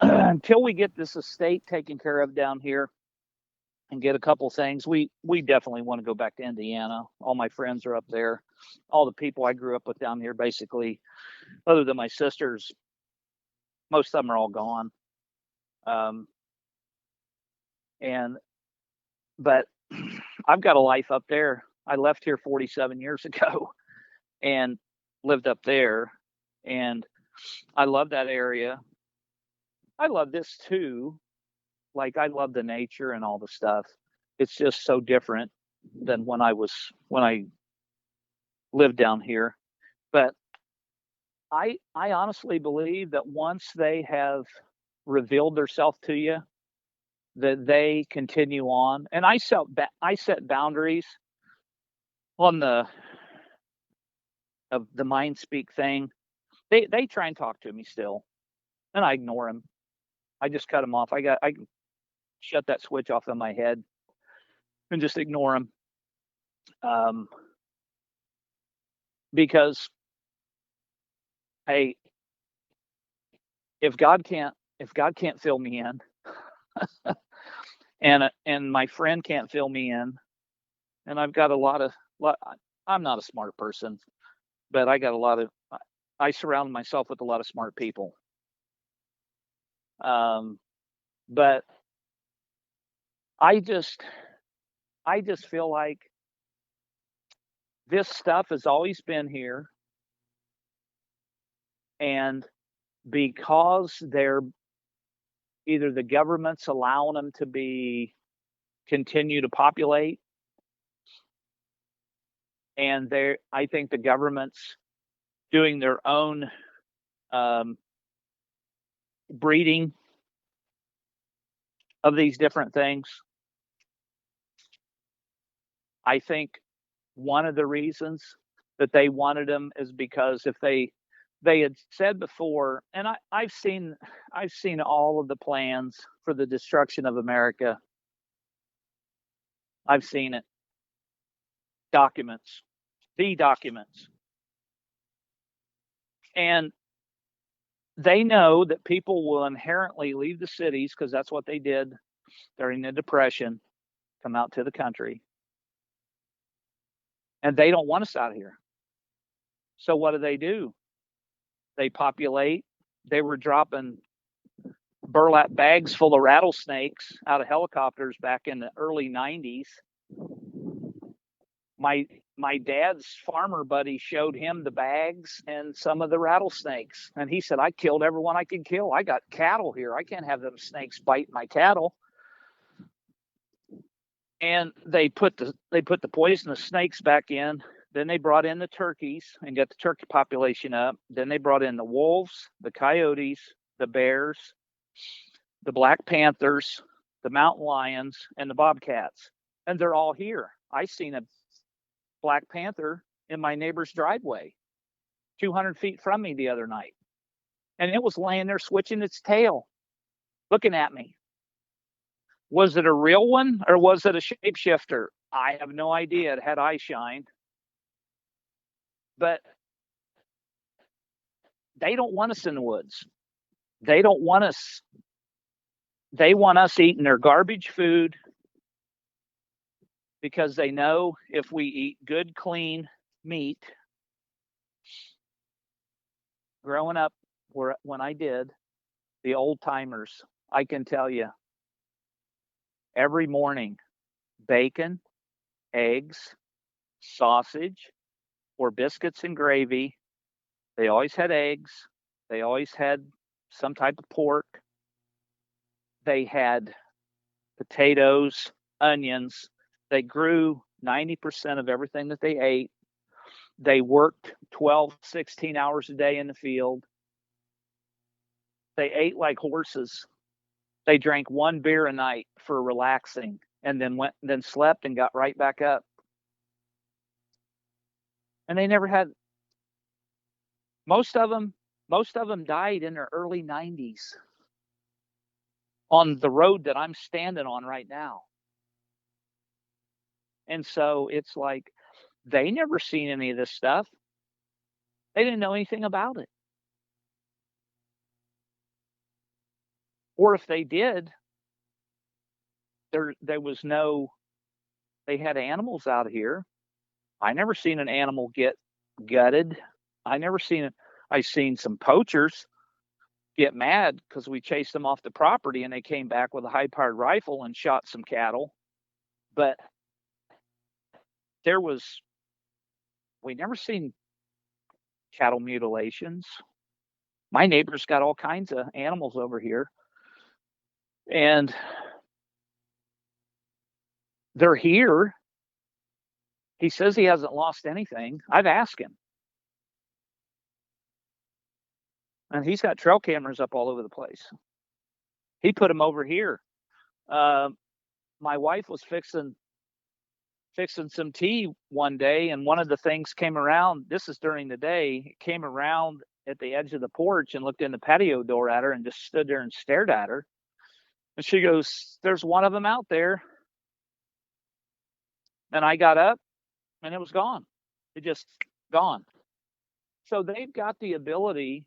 until we get this estate taken care of down here and get a couple things, we definitely want to go back to Indiana. All my friends are up there. All the people I grew up with down here, basically, other than my sisters, most of them are all gone. But I've got a life up there. I left here 47 years ago and lived up there, and I love that area. I love this too. Like, I love the nature and all the stuff. It's just so different than when I lived down here. But I honestly believe that once they have revealed themselves to you, that they continue on. And I set boundaries on the mind speak thing. They try and talk to me still, and I ignore them. I just cut them off. I can shut that switch off in my head and just ignore them. Because, hey, if God can't fill me in, and my friend can't fill me in, and I've got a lot. I'm not a smart person, but I surround myself with a lot of smart people. But I just feel like this stuff has always been here, and because they're either the government's allowing them to continue to populate, and I think the government's doing their own breeding of these different things. I think one of the reasons that they wanted them is because if they had said before, and I've seen all of the plans for the destruction of America. I've seen it. Documents. And they know that people will inherently leave the cities, because that's what they did during the Depression, come out to the country. And they don't want us out here. So what do? They populate. They were dropping burlap bags full of rattlesnakes out of helicopters back in the early 90s. My dad's farmer buddy showed him the bags and some of the rattlesnakes, and he said, I killed everyone I could kill. I got cattle here. I can't have them snakes bite my cattle. And they put the poisonous snakes back in. Then they brought in the turkeys and got the turkey population up. Then they brought in the wolves, the coyotes, the bears, the black panthers, the mountain lions, and the bobcats. And they're all here. I seen a black panther in my neighbor's driveway 200 feet from me the other night. And it was laying there switching its tail, looking at me. Was it a real one or was it a shapeshifter? I have no idea. It had eye shine. But they don't want us in the woods. They don't want us. They want us eating their garbage food, because they know if we eat good, clean meat. Growing up, when I did, the old timers, I can tell you, every morning, bacon, eggs, sausage, or biscuits and gravy. They always had eggs. They always had some type of pork. They had potatoes, onions. They grew 90% of everything that they ate. They worked 12, 16 hours a day in the field. They ate like horses. They drank one beer a night for relaxing, and then slept and got right back up. And they never had. Most of them died in their early 90s on the road that I'm standing on right now. And so it's like, they never seen any of this stuff. They didn't know anything about it. Or if they did, there was no, they had animals out here. I never seen an animal get gutted. I seen some poachers get mad because we chased them off the property and they came back with a high-powered rifle and shot some cattle. But we never seen cattle mutilations. My neighbor's got all kinds of animals over here, and they're here. He says he hasn't lost anything. I've asked him. And he's got trail cameras up all over the place. He put them over here. My wife was fixing some tea one day, and one of the things came around. This is during the day. It came around at the edge of the porch and looked in the patio door at her and just stood there and stared at her. And she goes, "There's one of them out there." And I got up and it was gone. It just gone. So they've got the ability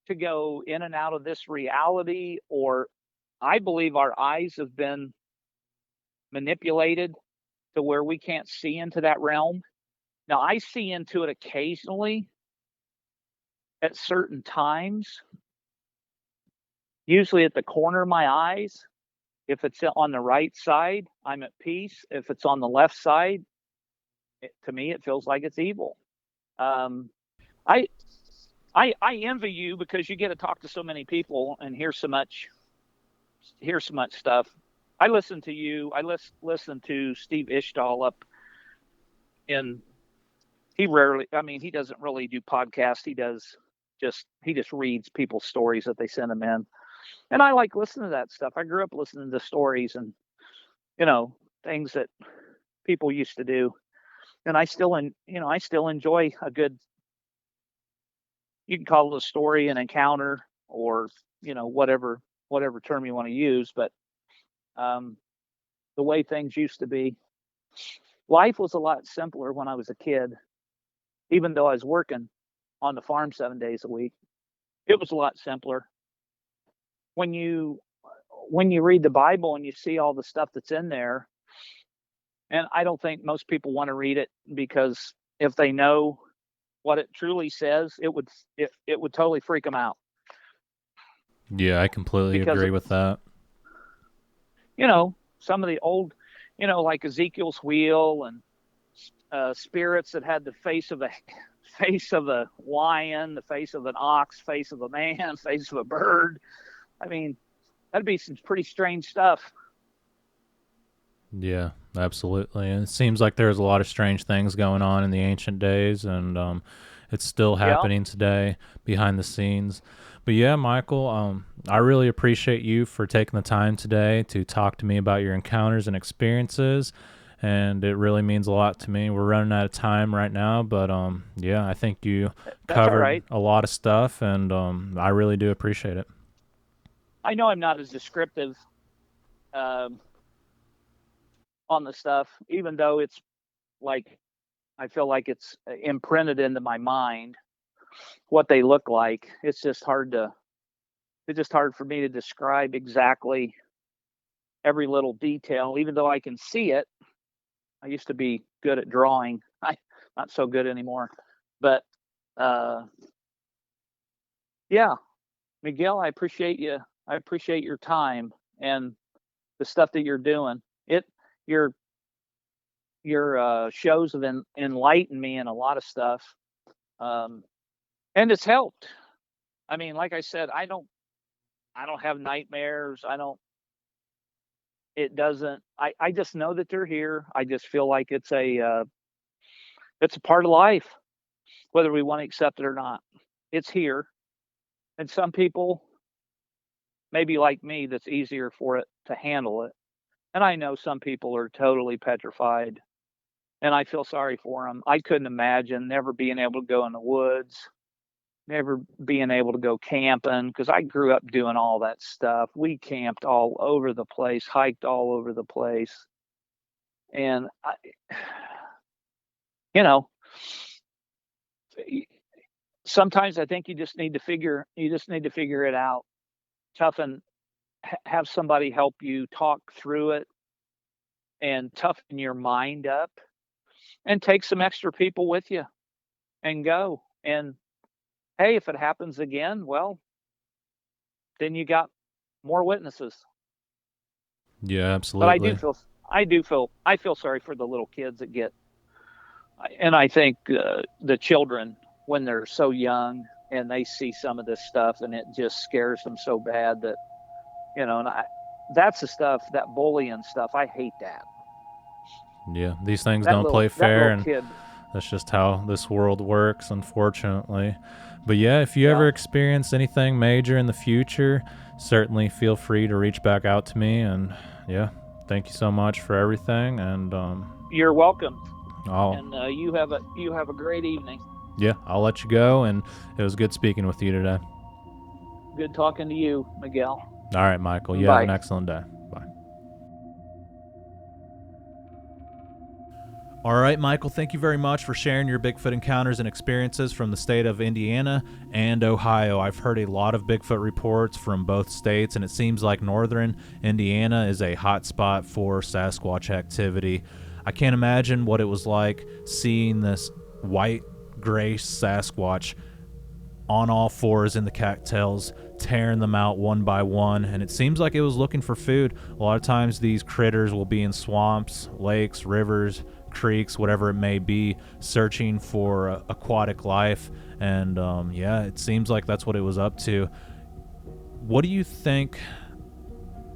to go in and out of this reality, or I believe our eyes have been manipulated to where we can't see into that realm. Now, I see into it occasionally at certain times, usually at the corner of my eyes. If it's on the right side, I'm at peace. If it's on the left side, to me, it feels like it's evil. I envy you because you get to talk to so many people and hear so much stuff. I listen to you. I listen to Steve Ishtal up in. He doesn't really do podcasts. He just reads people's stories that they send him in, and I like listening to that stuff. I grew up listening to stories and things that people used to do, and I still enjoy a good. You can call it a story, an encounter, or whatever term you want to use, but the way things used to be, life was a lot simpler when I was a kid. Even though I was working on the farm 7 days a week, it was a lot simpler. When you read the Bible and you see all the stuff that's in there, and I don't think most people want to read it, because if they know what it truly says, it would totally freak them out. Yeah, I completely agree with that. Some of the old, like Ezekiel's wheel and spirits that had the face of a lion, the face of an ox, face of a man, face of a bird. I mean, that'd be some pretty strange stuff. Yeah, absolutely. And it seems like there's a lot of strange things going on in the ancient days, and it's still happening today behind the scenes. But yeah, Michael, I really appreciate you for taking the time today to talk to me about your encounters and experiences. And it really means a lot to me. We're running out of time right now, but yeah, I think you covered a lot of stuff, and I really do appreciate it. I know I'm not as descriptive on the stuff, even though it's like I feel like it's imprinted into my mind what they look like. It's just hard for me to describe exactly every little detail, even though I can see it. I used to be good at drawing. I'm not so good anymore. But yeah, Miguel, I appreciate you. I appreciate your time and the stuff that you're doing. Your shows have enlightened me in a lot of stuff, and it's helped. I mean, like I said, I don't have nightmares. I just know that they're here. I just feel like it's a part of life, whether we want to accept it or not. It's here. And some people, maybe like me, that's easier for it to handle it. And I know some people are totally petrified, and I feel sorry for them. I couldn't imagine never being able to go in the woods, never being able to go camping, because I grew up doing all that stuff. We camped all over the place, hiked all over the place. And sometimes I think you just need to figure it out. toughen, have somebody help you talk through it and toughen your mind up, and take some extra people with you and go. And hey, if it happens again, well, then you got more witnesses. Yeah, But absolutely. I feel sorry for the little kids that get, and I think the children, when they're so young and they see some of this stuff, and it just scares them so bad that, and that's the stuff, that bullying stuff. I hate that. Yeah, these things don't play That fair, little and kid. that's just how this world works, unfortunately. But yeah, if you Yeah, ever experience anything major in the future, certainly feel free to reach back out to me. And yeah, thank you so much for everything. And you're welcome. I'll And you have a great evening. yeah, I'll let you go. And it was good speaking with you today. Good talking to you, Miguel. All right, Michael. You have an Bye. excellent day. Bye. All right, Michael, thank you very much for sharing your Bigfoot encounters and experiences from the state of Indiana and Ohio. I've heard a lot of Bigfoot reports from both states, and it seems like northern Indiana is a hot spot for Sasquatch activity. I can't imagine what it was like seeing this white gray Sasquatch on all fours in the cattails, tearing them out one by one, and it seems like it was looking for food. A lot of times these critters will be in swamps, lakes, rivers, creeks, whatever it may be, searching for aquatic life, and yeah, it seems like that's what it was up to. What do you think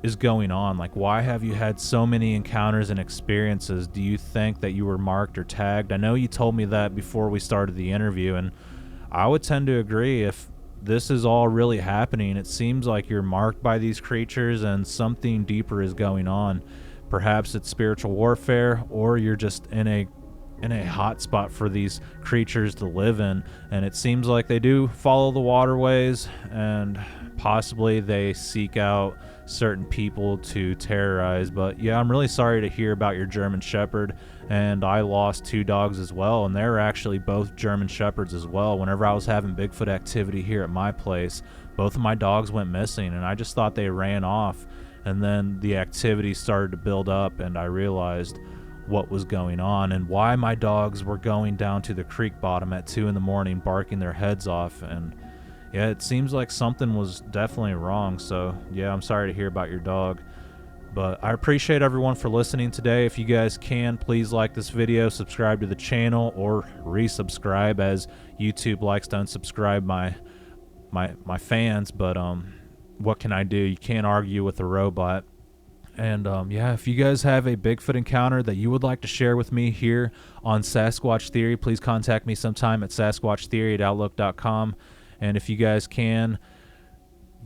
is going on? Like, why have you had so many encounters and experiences? Do you think that you were marked or tagged? I know you told me that before we started the interview, and I would tend to agree. If this is all really happening, it seems like you're marked by these creatures and something deeper is going on. Perhaps it's spiritual warfare, or you're just in a hot spot for these creatures to live in. And it seems like they do follow the waterways, and possibly they seek out certain people to terrorize. But yeah, I'm really sorry to hear about your German Shepherd, and I lost 2 dogs as well, and they're actually both German Shepherds as well. Whenever I was having Bigfoot activity here at my place, both of my dogs went missing, and I just thought they ran off. And then the activity started to build up, and I realized what was going on and why my dogs were going down to the creek bottom at 2 in the morning barking their heads off. And yeah, it seems like something was definitely wrong. So yeah, I'm sorry to hear about your dog, but I appreciate everyone for listening today. If you guys can, please like this video, subscribe to the channel, or resubscribe, as YouTube likes to unsubscribe my fans. But what can I do? You can't argue with a robot. And yeah, if you guys have a Bigfoot encounter that you would like to share with me here on Sasquatch Theory, please contact me sometime at sasquatchtheory@outlook.com. And if you guys can,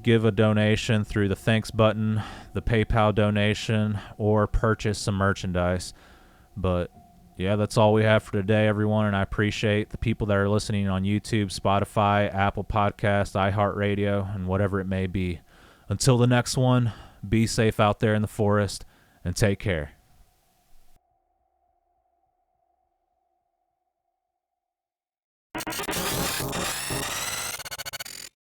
give a donation through the thanks button, the PayPal donation, or purchase some merchandise. But yeah, that's all we have for today, everyone. And I appreciate the people that are listening on YouTube, Spotify, Apple Podcasts, iHeartRadio, and whatever it may be. Until the next one, be safe out there in the forest, and take care.